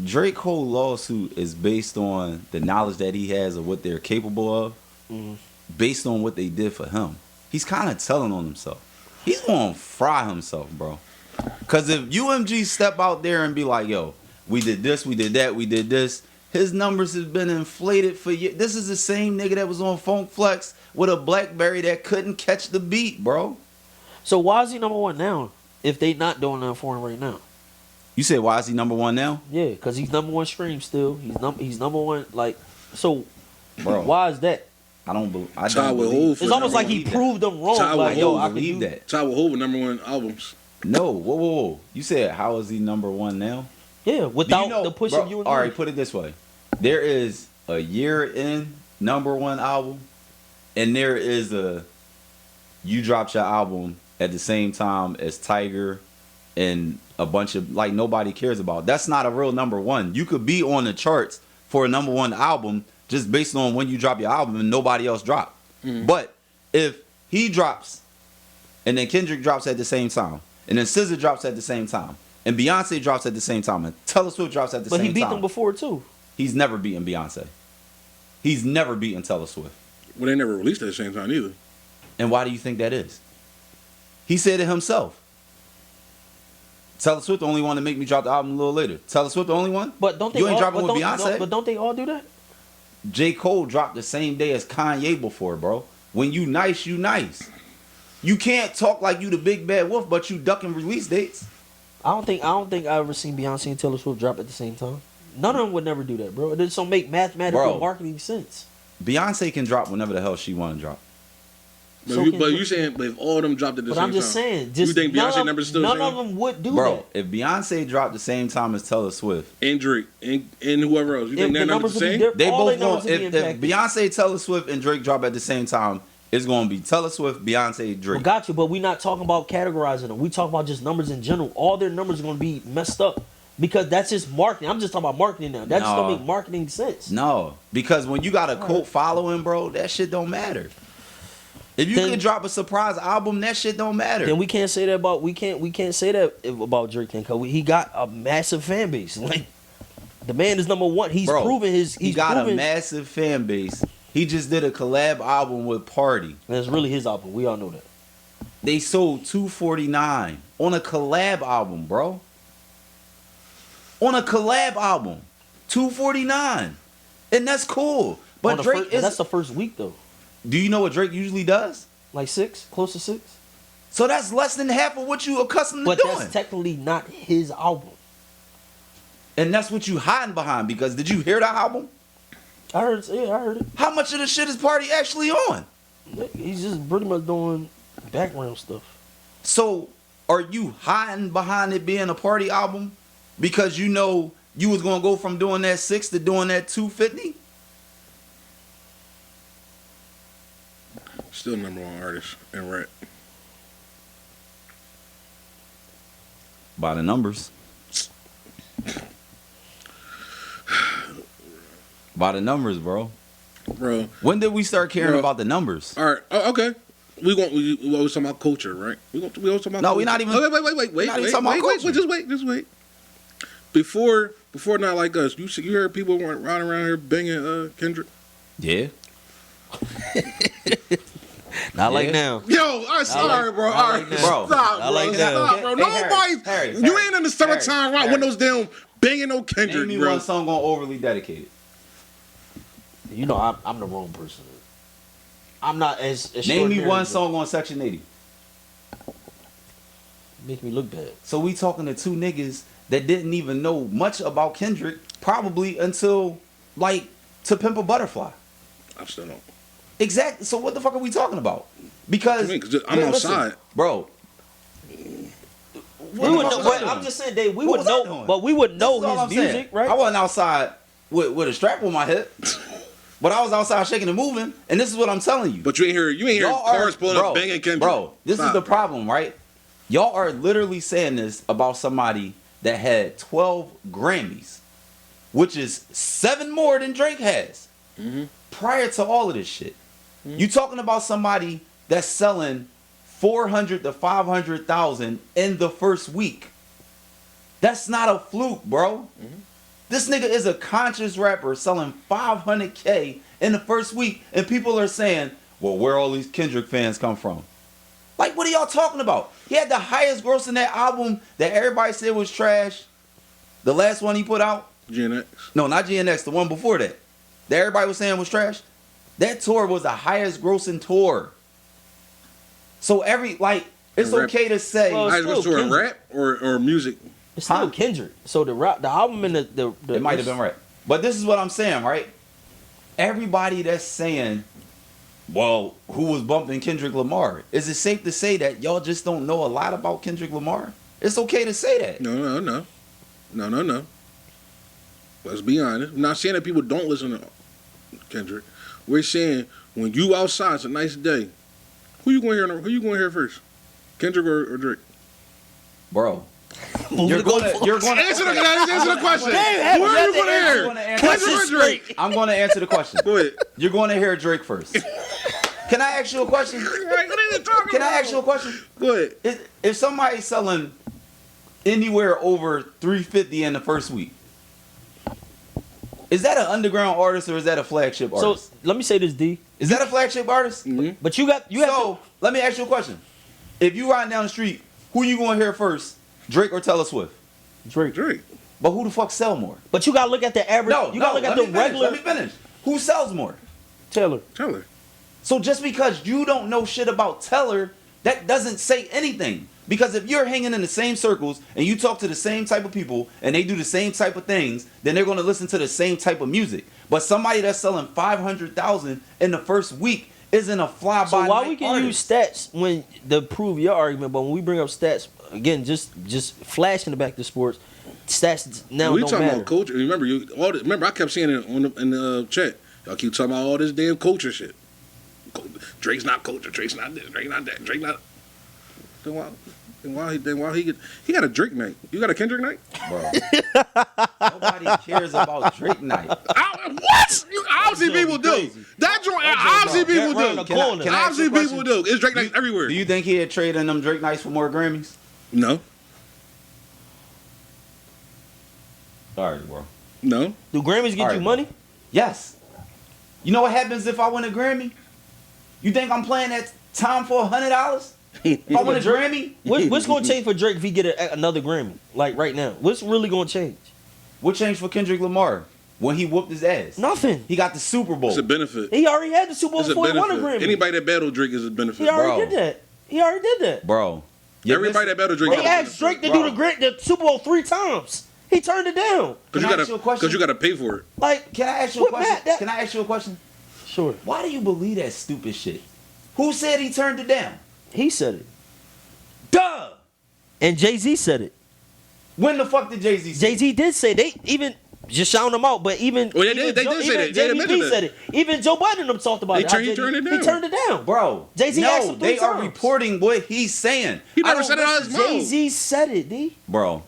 Drake's whole lawsuit is based on the knowledge that he has of what they're capable of, based on what they did for him. He's kind of telling on himself. He's gonna fry himself, bro. Cause if UMG step out there and be like, "Yo, we did this, we did that, we did this," his numbers have been inflated for years. This is the same nigga that was on Funk Flex with a BlackBerry that couldn't catch the beat, bro. So why is he number one now? If they not doing nothing for him right now? You said, why is he number one now? Yeah, because he's number one stream still. He's number one. Like, so Bro, why is that? I don't believe. Tied with Hov for It's almost number like he one. proved them wrong. Tied Like, with yo, Hov, I can believe do that. Tied with Hov with #1 albums. No, whoa. You said, how is he number one now? Yeah, without Do you know, the push bro, of you and all me. right, put it this way. There is a year-end #1 album, and there is a you dropped your album at the same time as Tiger and a bunch of, like, nobody cares about. That's not a real #1. You could be on the charts for a #1 album just based on when you drop your album and nobody else dropped. But if he drops and then Kendrick drops at the same time and then SZA drops at the same time and Beyonce drops at the same time and Taylor Swift drops at the But same he beat time, them before too. he's never beaten Beyonce. He's never beaten Taylor Swift. Well, they never released at the same time either. And why do you think that is? He said it himself. Taylor Swift the only one to make me drop the album a little later. Taylor Swift the only one? But don't they? You ain't all, dropping but with don't- Beyonce? But don't they all do that? J. Cole dropped the same day as Kanye before, bro. When you nice, you nice. You can't talk like you the big bad wolf, but you ducking release dates. I don't think I ever seen Beyonce and Taylor Swift drop at the same time. None of them would never do that, bro. It just don't make mathematical Bro. marketing sense. Beyonce can drop whenever the hell she want to drop. But, So you, can but you- you saying, but if all of them dropped at the But same I'm just time, saying, just you think Beyonce numbers still the none same? of them would do Bro, that. if Beyonce dropped the same time as Taylor Swift, And Drake and whoever else, you think If their the numbers numbers the would be same? different, they all both their numbers going. would be If impacted. Beyonce, Taylor Swift, and Drake drop at the same time, it's going to be Taylor Swift, Beyonce, Drake. Well, got you, but we're not talking about categorizing them. We talk about just numbers in general. All their numbers are going to be messed up because that's just marketing. I'm just talking about marketing now. That just No. don't make marketing sense. No, because when you got a cult following, bro, that shit don't matter. If you Then- could drop a surprise album, that shit don't matter. Then we can't say that about we can't say that about Drake because he got a massive fan base. Like the man is #1. He's Bro, proven his. he He's got proven, a massive fan base. He just did a collab album with Party. and it's really his album. We all know that. They sold 249 on a collab album, bro. On a collab album, 249, and that's cool. But On the Drake first, is. that's the first week though. Do you know what Drake usually does? Like 6, close to 6. So that's less than half of what you accustomed to But doing. that's technically not his album. And that's what you hiding behind, because did you hear that album? I heard it. How much of the shit is Party actually on? He's just pretty much doing background stuff. So are you hiding behind it being a Party album because you know you was gonna go from doing that 6 to doing that 250? Still #1 artist in rap. By the numbers. By the numbers, bro. Bro. When did we start caring about the numbers? All right. Oh, okay. We always talking about culture, right? We always talking about No, culture. we're not even. Wait. we're not even talking about culture. Just wait. Before Not Like Us, you heard people running around here banging Kendrick? Yeah. Not like now. Yo, I'm sorry, bro. All right, now. stop, bro. I like now. Stop, bro. Hey, Nobody. Harry, You ain't in the summertime right Harry. when those damn banging no Kendrick, Name me bro. one song on Overly Dedicated. You know, I'm the wrong person. I'm not as Name me one song on Section 80. Make me look bad. So we talking to two niggas that didn't even know much about Kendrick, probably until like To Pimp a Butterfly. I still don't. Exactly. So what the fuck are we talking about? Because What you mean? 'Cause I'm outside. bro. We would know, but I'm just saying, Dave. We What would was I know, doing? but we would know This is all his I'm music, saying. right? I wasn't outside with a strap on my hip, but I was outside shaking and moving, and this is what I'm telling you. But you ain't hear cars pulling up banging Kendrick. Bro, this Stop. is the problem, right? Y'all are literally saying this about somebody that had 12 Grammys, which is 7 more than Drake has. Mm-hmm. Prior to all of this shit, you talking about somebody that's selling 400 to 500,000 in the first week. That's not a fluke, bro. Mm-hmm. This nigga is a conscious rapper selling 500K in the first week, and people are saying, well, where all these Kendrick fans come from? Like, what are y'all talking about? He had the highest gross in that album that everybody said was trash. The last one he put out. GNX. No, not GNX, the one before that. That everybody was saying was trash. That tour was the highest grossing tour. So it's Rap. okay to say. Well, I still was doing Kendrick. rap or music. It's still Huh? Kendrick. So the album and the It might have been right. But this is what I'm saying, right? Everybody that's saying, well, who was bumping Kendrick Lamar? Is it safe to say that y'all just don't know a lot about Kendrick Lamar? It's okay to say that. No. Let's be honest. I'm not saying that people don't listen to Kendrick. We're saying when you outside, it's a nice day. Who you going to hear first? Kendrick or Drake? Bro. You're going to Answer the question. Damn, Who are you going to I'm hear? gonna answer- Kendrick or Drake? I'm going to answer the question. Go ahead. You're going to hear Drake first. Can I ask you a question? Right, what are you talking Can about? I ask you a question? Go ahead. If somebody's selling anywhere over 350 in the first week, is that an underground artist or is that a flagship artist? So let me say this, D. Is that a flagship artist? Mm-hmm. But you have So let me ask you a question. If you riding down the street, who you going to hear first? Drake or Taylor Swift? Drake. But who the fuck sell more? But you gotta look at the average. No, you gotta look at the regular. Let me finish. Who sells more? Taylor. So just because you don't know shit about Teller, that doesn't say anything. Because if you're hanging in the same circles and you talk to the same type of people and they do the same type of things, then they're going to listen to the same type of music. But somebody that's selling 500,000 in the first week isn't a fly-by-night So why we can artist. use stats when to prove your argument, but when we bring up stats again, just flashing the back to sports, stats now We don't talking matter. about culture. Remember, I kept saying it in the chat. Y'all keep talking about all this damn culture shit. Drake's not culture. Drake's not this. Drake's not that. Drake not. Then why he got a Drake night? You got a Kendrick night? Bro. Nobody cares about Drake night. What? Obviously people do. That joint. Obviously people Right around do. the corner. Can I ask you Obviously a people question? do. It's Drake night everywhere. Do you think he'd trade in them Drake nights for more Grammys? No. All right, bro. No. Do Grammys get All right, you money? Yes. You know what happens if I win a Grammy? You think I'm playing that time for $100? If I win a Grammy, What's going to change for Drake if he get another Grammy? Like right now, what's really going to change? what changed for Kendrick Lamar when he whooped his ass? Nothing. He got the Super Bowl. It's a benefit. He already had the Super Bowl It's a before he won a benefit. Grammy. Anybody that battled Drake is a benefit. He already Bro. did that. He already did that. Bro. Everybody that battled Drake. They got a asked benefit. Drake to Bro. do the Super Bowl 3 times. He turned it down. Cause Can you I ask you a question? Because you gotta pay for it. Like, Can I ask you a What, question? Matt, that- Can I ask you a question? sure. Why do you believe that stupid shit? Who said he turned it down? He said it. Duh! And Jay-Z said it. When the fuck did Jay-Z say it? Jay-Z did say they even just shouting them out. But even Well, they even did say that. They mentioned JBP said it. Even Joe Biden them talked about it. He turned it down. He turned it down, Bro, Jay-Z asked no, him 3 they are times. reporting what he's saying. He I never don't said it out of his mouth. Jay-Z said it, D. Bro.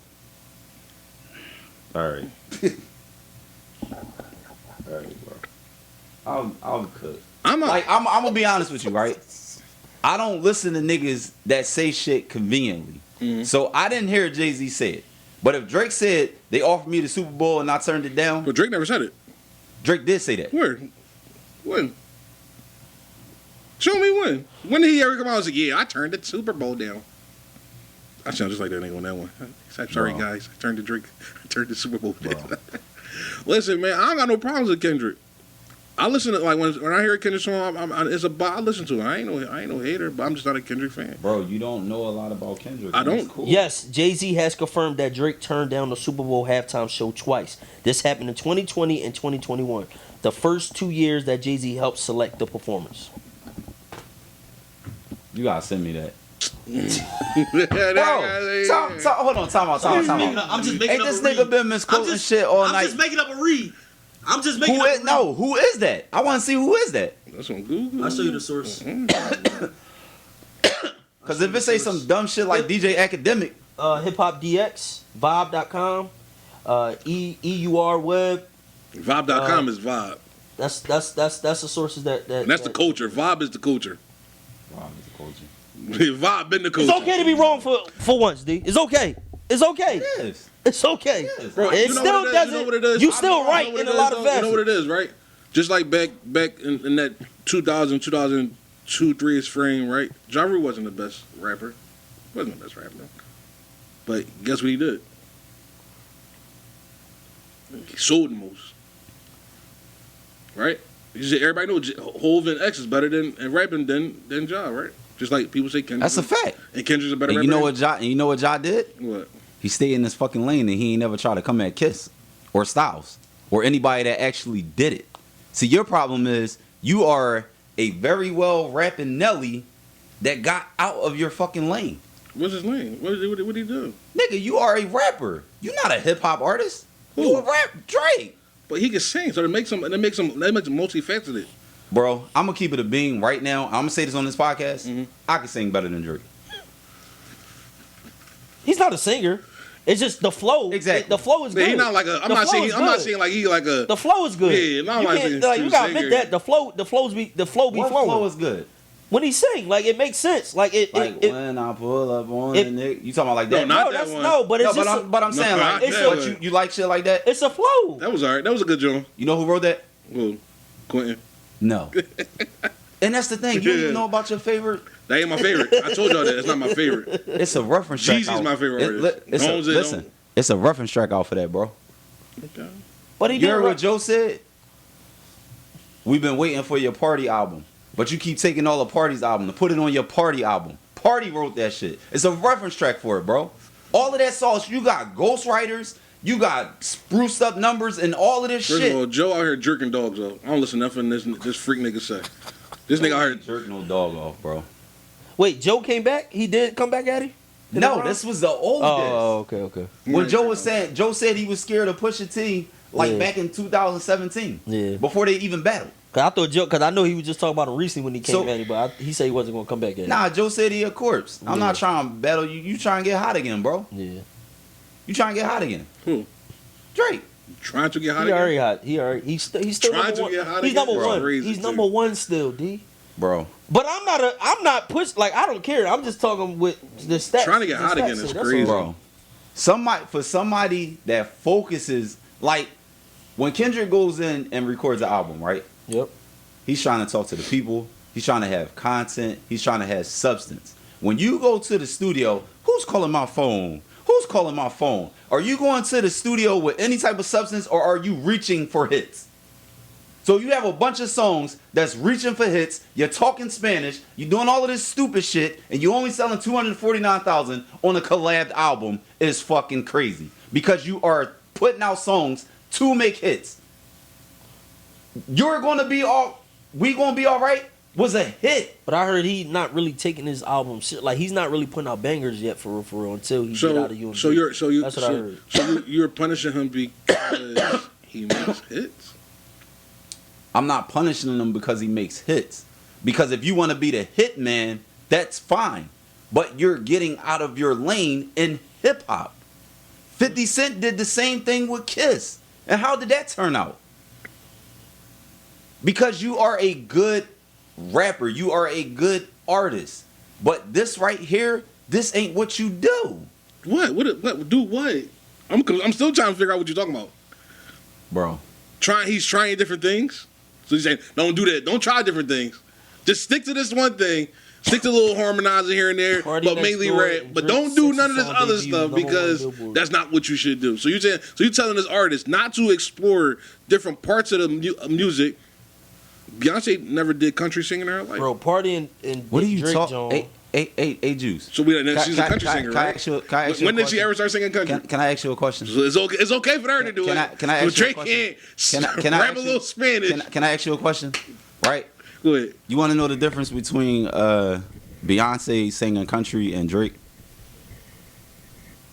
All right. All right, bro. I'll cook. I'm gonna be honest with you, right? I don't listen to niggas that say shit conveniently. Mm-hmm. So I didn't hear Jay-Z say it. But if Drake said they offered me the Super Bowl and I turned it down, But Drake never said it. Drake did say that. Where? When? Show me when. When did he ever come out and say, yeah, I turned the Super Bowl down? I sound just like that nigga on that one. I'm sorry, Bro. guys. I turned the Super Bowl down. Listen, man, I don't got no problems with Kendrick. I listen to, like, when I hear a Kendrick song, I listen to it. I ain't no hater, but I'm just not a Kendrick fan. Bro, you don't know a lot about Kendrick. I don't. That's cool. Yes, Jay-Z has confirmed that Drake turned down the Super Bowl halftime show twice. This happened in 2020 and 2021, the first 2 years that Jay-Z helped select the performers. You gotta send me that. Bro, Hold on, time out. I'm just making Ain't up this a nigga read. been misquoting shit all I'm night? just making up a read. I'm just making Who up is, a read. no, who is that? I want to see who is that. that's on Google. I'll show you the source. Because if it say some dumb shit like DJ Academic, Hip Hop DX, Vibe.com, EUR Web. Vibe.com is Vibe. That's the sources that And that's the culture. Vibe is the culture. Vibe been the culture. It's okay to be wrong for once, D. It's okay. It's okay. yes. It's okay. Bro, It you know still what it is? doesn't. You know what it is? You still right what in it a is, lot of though? facets. You know what it is, right? Just like back in that 2000, 2002, 3 frame, right? Ja Rule wasn't the best rapper. Wasn't the best rapper. But guess what he did? He sold the most. Right? Everybody knows Hov and X is better than and rapping than Ja, right? Just like people say Kendrick. That's a fact. And Kendrick's a better And rapper. you know what Ja did? What? He stayed in this fucking lane and he ain't never tried to come at Kiss or Styles or anybody that actually did it. See, your problem is you are a very well rapping Nelly that got out of your fucking lane. What's his name? What did he do? Nigga, you are a rapper. You're not a hip hop artist. You Who? a rap Drake. But he can sing, so that makes him multifaceted. Bro, I'm gonna keep it a beam right now. I'm gonna say this on this podcast. Mm-hmm. I can sing better than Drake. He's not a singer. It's just the flow. Exactly. The flow is Yeah, good. he not like a. I'm The not flow saying. is I'm not good. saying like he like a. The flow is good. Yeah, not you like can't, he's you gotta singer. admit that the flow be What flowing. flow is good? When he sing, like it makes sense. Like it. Like it when I pull up on it- the nigga. You talking about like No, that? not no, that that's one. no, but it's No, just but I'm saying like, it's but a- you like shit like that? it's a flow. That was alright. That was a good joint. You know who wrote that? Well, Quentin. No. And that's the thing. You don't even know about your favorite. That ain't my favorite. I told y'all that. It's not my favorite. It's a reference track. Jeezy's out. my favorite artist. Listen, it's a reference track out for that, bro. Okay. But he You did. heard what Joe said? We've been waiting for your party album, but you keep taking all the parties album to put it on your party album. Party wrote that shit. It's a reference track for it, bro. All of that sauce, you got ghostwriters, you got spruced up numbers, and all of this First shit. of all, Joe out here jerking dogs off. I don't listen to nothing this freak nigga say. This nigga out here. Jerk no dog off, bro. Wait, Joe came back. He did come back at him. No, this was the oldest. Oh, okay. When Joe was saying, Joe said he was scared of Pusha T, like Yeah. back in 2017. Yeah. Before they even battled. Cause I thought Joe, cause I know he was just talking about him recently when he came So- at him, but he said he wasn't gonna come back at him. Nah, Joe said he a corpse. I'm Yeah. not trying to battle you. You trying to get hot again, bro. Yeah, You trying to get hot again. Who? Drake. Trying to get hot he again? already hot. He's still Trying number to one. get hot He's again? number Bro, one. crazy, He's too. number one still, D. Bro. But I'm not pushed. Like I don't care. I'm just talking with the stats. Trying to get the hot stats again say, is that's crazy. all. Bro. For somebody that focuses, like when Kendrick goes in and records an album, right? Yep. He's trying to talk to the people. He's trying to have content. He's trying to have substance. When you go to the studio, who's calling my phone? Who's calling my phone? Are you going to the studio with any type of substance or are you reaching for hits? So you have a bunch of songs that's reaching for hits. You're talking Spanish. You're doing all of this stupid shit. And you're only selling 249,000 on a collabed album is fucking crazy. Because you are putting out songs to make hits. You're going to be all... We going to be all right was a hit. But I heard he not really taking his album like he's not really putting out bangers yet for real until he get out of UMG. That's what I heard. So you're punishing him because he makes hits? I'm not punishing him because he makes hits. Because if you want to be the hit man, that's fine. But you're getting out of your lane in hip hop. 50 Cent did the same thing with Kiss. And how did that turn out? Because you are a good rapper. You are a good artist. But this right here, this ain't what you do. What? Do what? I'm still trying to figure out what you're talking about. Bro. He's trying different things. So he's saying, don't do that. Don't try different things. Just stick to this one thing. Stick to a little harmonizer here and there, Party but mainly rap. But don't do none of this other stuff because that's not what you should do. So you're telling this artist not to explore different parts of the music. Beyonce never did country singing in her life. Bro, Party and what are you Drake talking? Hey, Juice. So she's a country singer, right? When did she ever start singing country? Can I ask you a question? So it's okay for her to do it. Can I ask you a Drake question? can't rap a little Spanish. Can I ask you a question? Right. Go ahead. You want to know the difference between Beyonce singing country and Drake?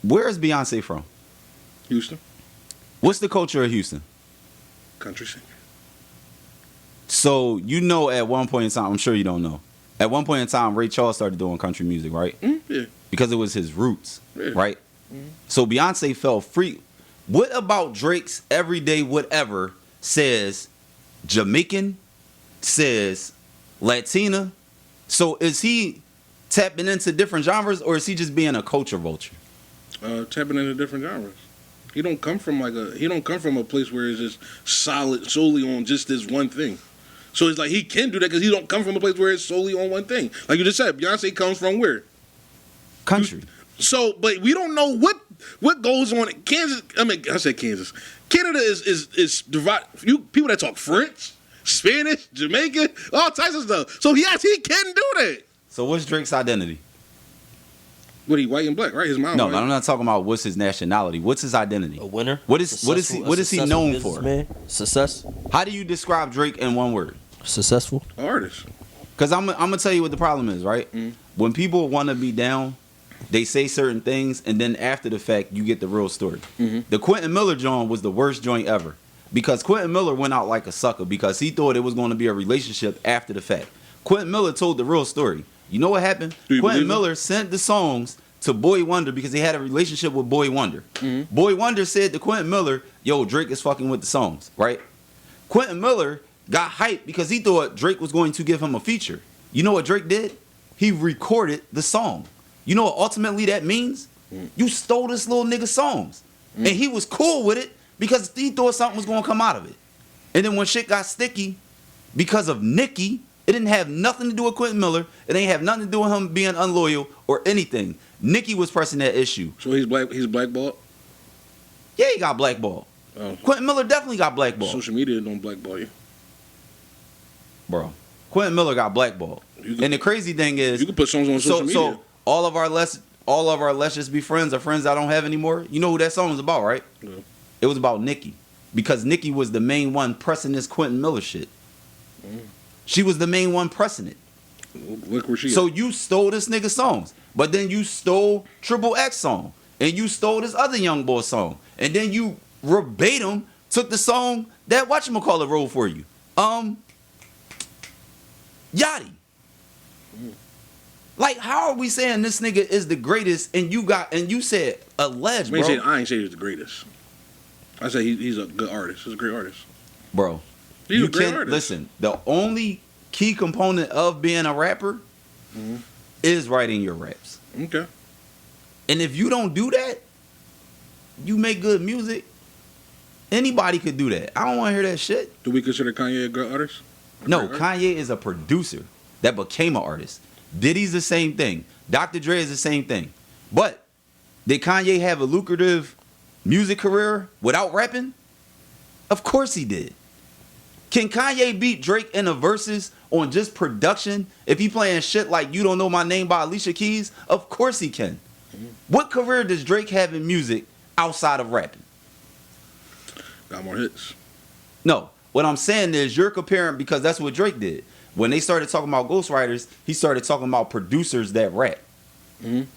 Where is Beyonce from? Houston. What's the culture of Houston? Country singer. So you know, at one point in time, I'm sure you don't know. At one point in time, Ray Charles started doing country music, right? Yeah. Because it was his roots, Yeah. right? So Beyonce felt free. What about Drake's Everyday Whatever says Jamaican, says Latina? So is he tapping into different genres, or is he just being a culture vulture? Tapping into different genres. He don't come from a place where it's just solely on just this one thing. So it's like he can do that because he don't come from a place where it's solely on one thing. Like you just said, Beyonce comes from where? Country. So, but we don't know what goes on in Kansas. I said Kansas. Canada is divided. You people that talk French, Spanish, Jamaican, all types of stuff. So yes, he can do that. So what's Drake's identity? What, he white and black, right? His mom. No, white. I'm not talking about what's his nationality. What's his identity? A winner. What is he known for? Success. How do you describe Drake in one word? Successful. Artist. Because I'm gonna tell you what the problem is, right? When people want to be down, they say certain things, and then after the fact, you get the real story. The Quentin Miller joint was the worst joint ever because Quentin Miller went out like a sucker because he thought it was going to be a relationship after the fact. Quentin Miller told the real story. You know what happened? Quentin Miller sent the songs to Boy Wonder because he had a relationship with Boy Wonder. Boy Wonder said to Quentin Miller, yo, Drake is fucking with the songs, right? Quentin Miller got hyped because he thought Drake was going to give him a feature. You know what Drake did? He recorded the song. You know what ultimately that means? You stole this little nigga songs. And he was cool with it because he thought something was going to come out of it. And then when shit got sticky because of Nicki, it didn't have nothing to do with Quentin Miller. It ain't have nothing to do with him being unloyal or anything. Nicki was pressing that issue. So he's blackballed? Yeah, he got blackballed. Oh. Quentin Miller definitely got blackballed. Social media don't blackball you. Bro, Quentin Miller got blackballed. And the crazy thing is, you can put songs on social media. So all of our let's just be friends are friends I don't have anymore. You know who that song was about, right? Yeah. It was about Nicki. Because Nicki was the main one pressing this Quentin Miller shit. She was the main one pressing it. Look where she So you stole this nigga songs. But then you stole Triple X song. And you stole this other young boy song. And then you verbatim took the song that whatchamacallit wrote for you. Yachty. Like, how are we saying this nigga is the greatest and you said alleged, bro? I ain't say he's the greatest. I say he's a good artist. He's a great artist. Bro. He's a great artist. Listen, the only key component of being a rapper is writing your raps. Okay. And if you don't do that, you make good music. Anybody could do that. I don't want to hear that shit. Do we consider Kanye a good artist? No, Kanye is a producer that became an artist. Diddy's the same thing. Dr. Dre is the same thing. But did Kanye have a lucrative music career without rapping? Of course he did. Can Kanye beat Drake in the verses on just production if he playing shit like You Don't Know My Name by Alicia Keys? Of course he can. What career does Drake have in music outside of rapping? Got more hits. No. What I'm saying is you're comparing because that's what Drake did. When they started talking about ghostwriters, he started talking about producers that rap.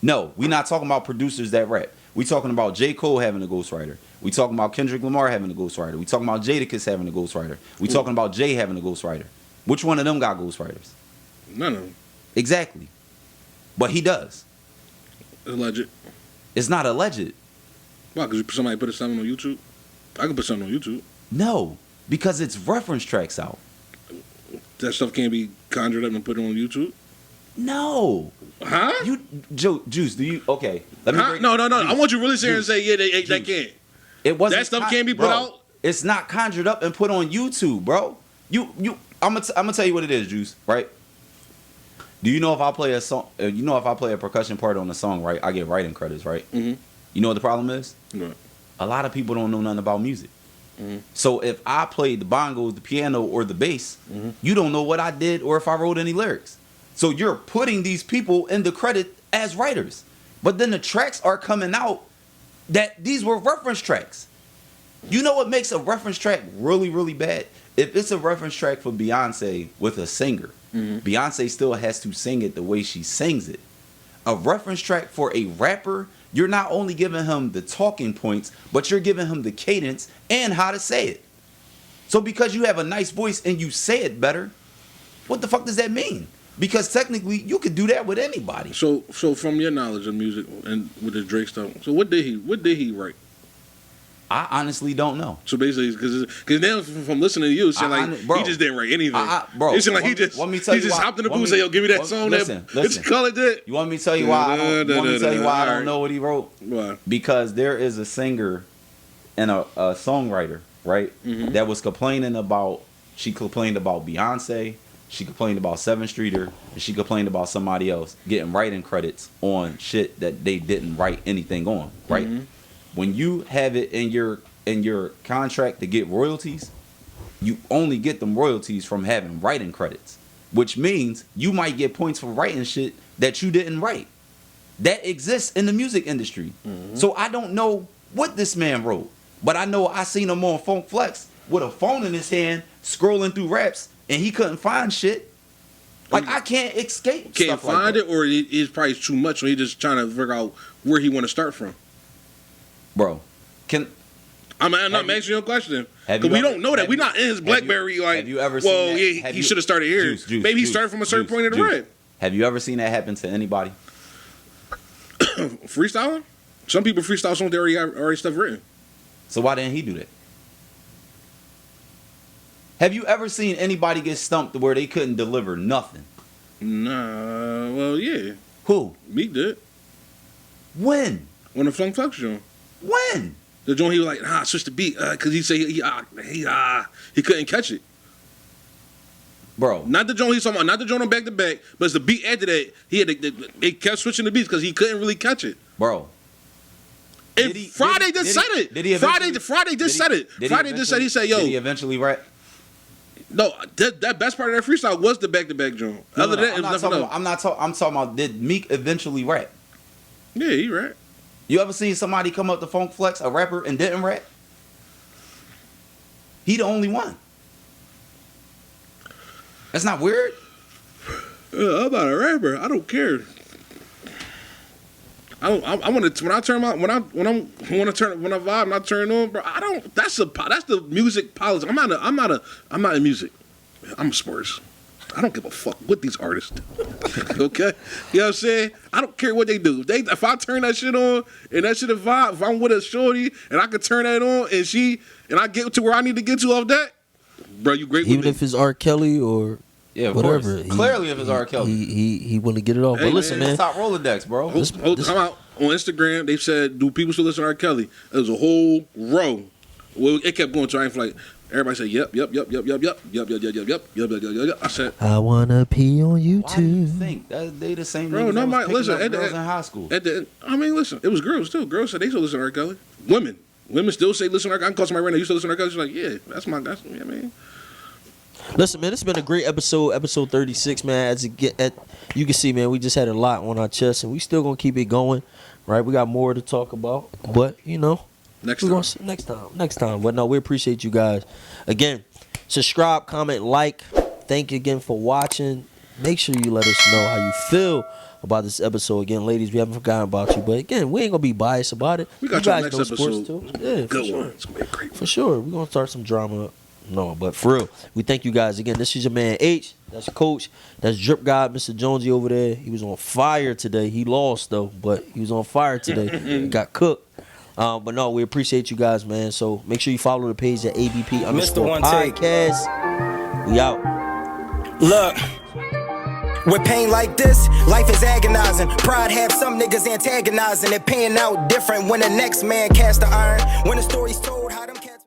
No, we not talking about producers that rap. We talking about J. Cole having a ghostwriter. We talking about Kendrick Lamar having a ghostwriter. We talking about Jadakiss having a ghostwriter. We talking about Jay having a ghostwriter. Which one of them got ghostwriters? None of them. Exactly. But he does. Alleged. It's not alleged. Why? Because somebody put something on YouTube? I can put something on YouTube. No, because it's reference tracks out. That stuff can't be conjured up and put on YouTube? No. Huh? You, Juice, do you, okay. Let me Huh? break- No. Juice, I want you to really sit here and say, yeah, they can't. It wasn't That stuff can't be put out? It's not conjured up and put on YouTube, bro. I'm gonna tell you what it is, Juice, right? Do you know if I play a song, if I play a percussion part on a song, right, I get writing credits, right? Mm-hmm. You know what the problem is? Right. A lot of people don't know nothing about music. Mm-hmm. So if I played the bongos, the piano, or the bass, you don't know what I did or if I wrote any lyrics. So you're putting these people in the credit as writers. But then the tracks are coming out that these were reference tracks. You know what makes a reference track really, really bad? If it's a reference track for Beyonce with a singer, Beyonce still has to sing it the way she sings it. A reference track for a rapper, you're not only giving him the talking points, but you're giving him the cadence and how to say it. So because you have a nice voice and you say it better, what the fuck does that mean? Because technically, you could do that with anybody. So from your knowledge of music and with the Drake stuff, so what did he write? I honestly don't know. So basically, because now from listening to you, it sounds like he just didn't write anything. Bro, it sounds like he just hopped in the booth and said, "Yo, give me that song." Listen. Let's call it that. You want me to tell you why I don't know what he wrote? Why? Because there is a singer and a songwriter, right? That was complaining about. She complained about Beyonce. She complained about 7th Streeter, and she complained about somebody else getting writing credits on shit that they didn't write anything on, right? When you have it in your contract to get royalties, you only get them royalties from having writing credits, which means you might get points for writing shit that you didn't write. That exists in the music industry. So I don't know what this man wrote, but I know I seen him on Funk Flex with a phone in his hand scrolling through raps, and he couldn't find shit. Like, I can't escape. Can't find it, or it's probably too much, so he just trying to figure out where he want to start from. Bro, I'm not asking you a question. Because we don't know that. We're not in his BlackBerry. Have you ever seen that? He should have started here. Maybe he started from a certain point in the rap. Have you ever seen that happen to anybody? Freestyling? Some people freestyle songs that already stuff written. So why didn't he do that? Have you ever seen anybody get stumped where they couldn't deliver nothing? Nah, well, yeah. Who? Meek did. When? On the Funk Flex joint. When? The joint he was like, switch the beat, because he said he couldn't catch it. Bro. Not the joint he's talking about, not the joint on back to back, but it's the beat after that. They kept switching the beats because he couldn't really catch it. Bro. And Friday just said it. Friday just said it. Friday just said, he said, yo. Did he eventually rap? No, that best part of that freestyle was the back to back joint. Other than that, it was nothing else. I'm talking about, did Meek eventually rap? Yeah, he rap. You ever seen somebody come up to Funk Flex, a rapper, and didn't rap? He the only one. That's not weird. I'm not a rapper. I don't care. I want to when I vibe and I turn on, bro. I don't. That's the music policy. I'm not in music. I'm sports. I don't give a fuck what these artists do. Okay? You know what I'm saying? I don't care what they do. If I turn that shit on and that shit a vibe, if I'm with a shorty and I can turn that on and I get to where I need to get to off that, bro, you great with Even me. if it's R. Kelly or whatever. Clearly if it's R. Kelly. He want to get it off. Hey, but listen, man. Top Rolodex, bro. Come out on Instagram. They said, do people still listen to R. Kelly? There was a whole row. Well, it kept going to I ain't like, everybody said, yep. I said, I wanna pee on you Why do you too. think they the same bro, niggas that was listen. picking up girls in high school? Listen, it was girls too. Girls said they still listen to R. Kelly. Women still say listen to R. Kelly. I can call somebody right now. You still listen to R. Kelly? She's like, yeah, that's my guy. Yeah, man. Listen, man, it's been a great episode 36, man. You can see, man, we just had a lot on our chest, and we still gonna keep it going, right? We got more to talk about, but next time. But no, we appreciate you guys. Again, subscribe, comment, like, Thank you again for watching. Make sure you let us know how you feel about this episode. Again, ladies, we haven't forgotten about you. But again, we ain't going to be biased about it. We got you your guys next know sports episode. too. Yeah, for Good sure. one. It's gonna be a great one. For sure. We're going to start some drama. No, but for real, we thank you guys again. This is your man H. That's Coach. That's Drip God, Mr. Jonesy over there. He was on fire today. He lost though, but he was on fire today. He got cooked. But no, we appreciate you guys, man. So make sure you follow the page at ABP Mr. One Take. Podcast. We out. Look. With pain like this, life is agonizing. Pride have some niggas antagonizing. It paying out different when the next man cast the iron. When the story's told.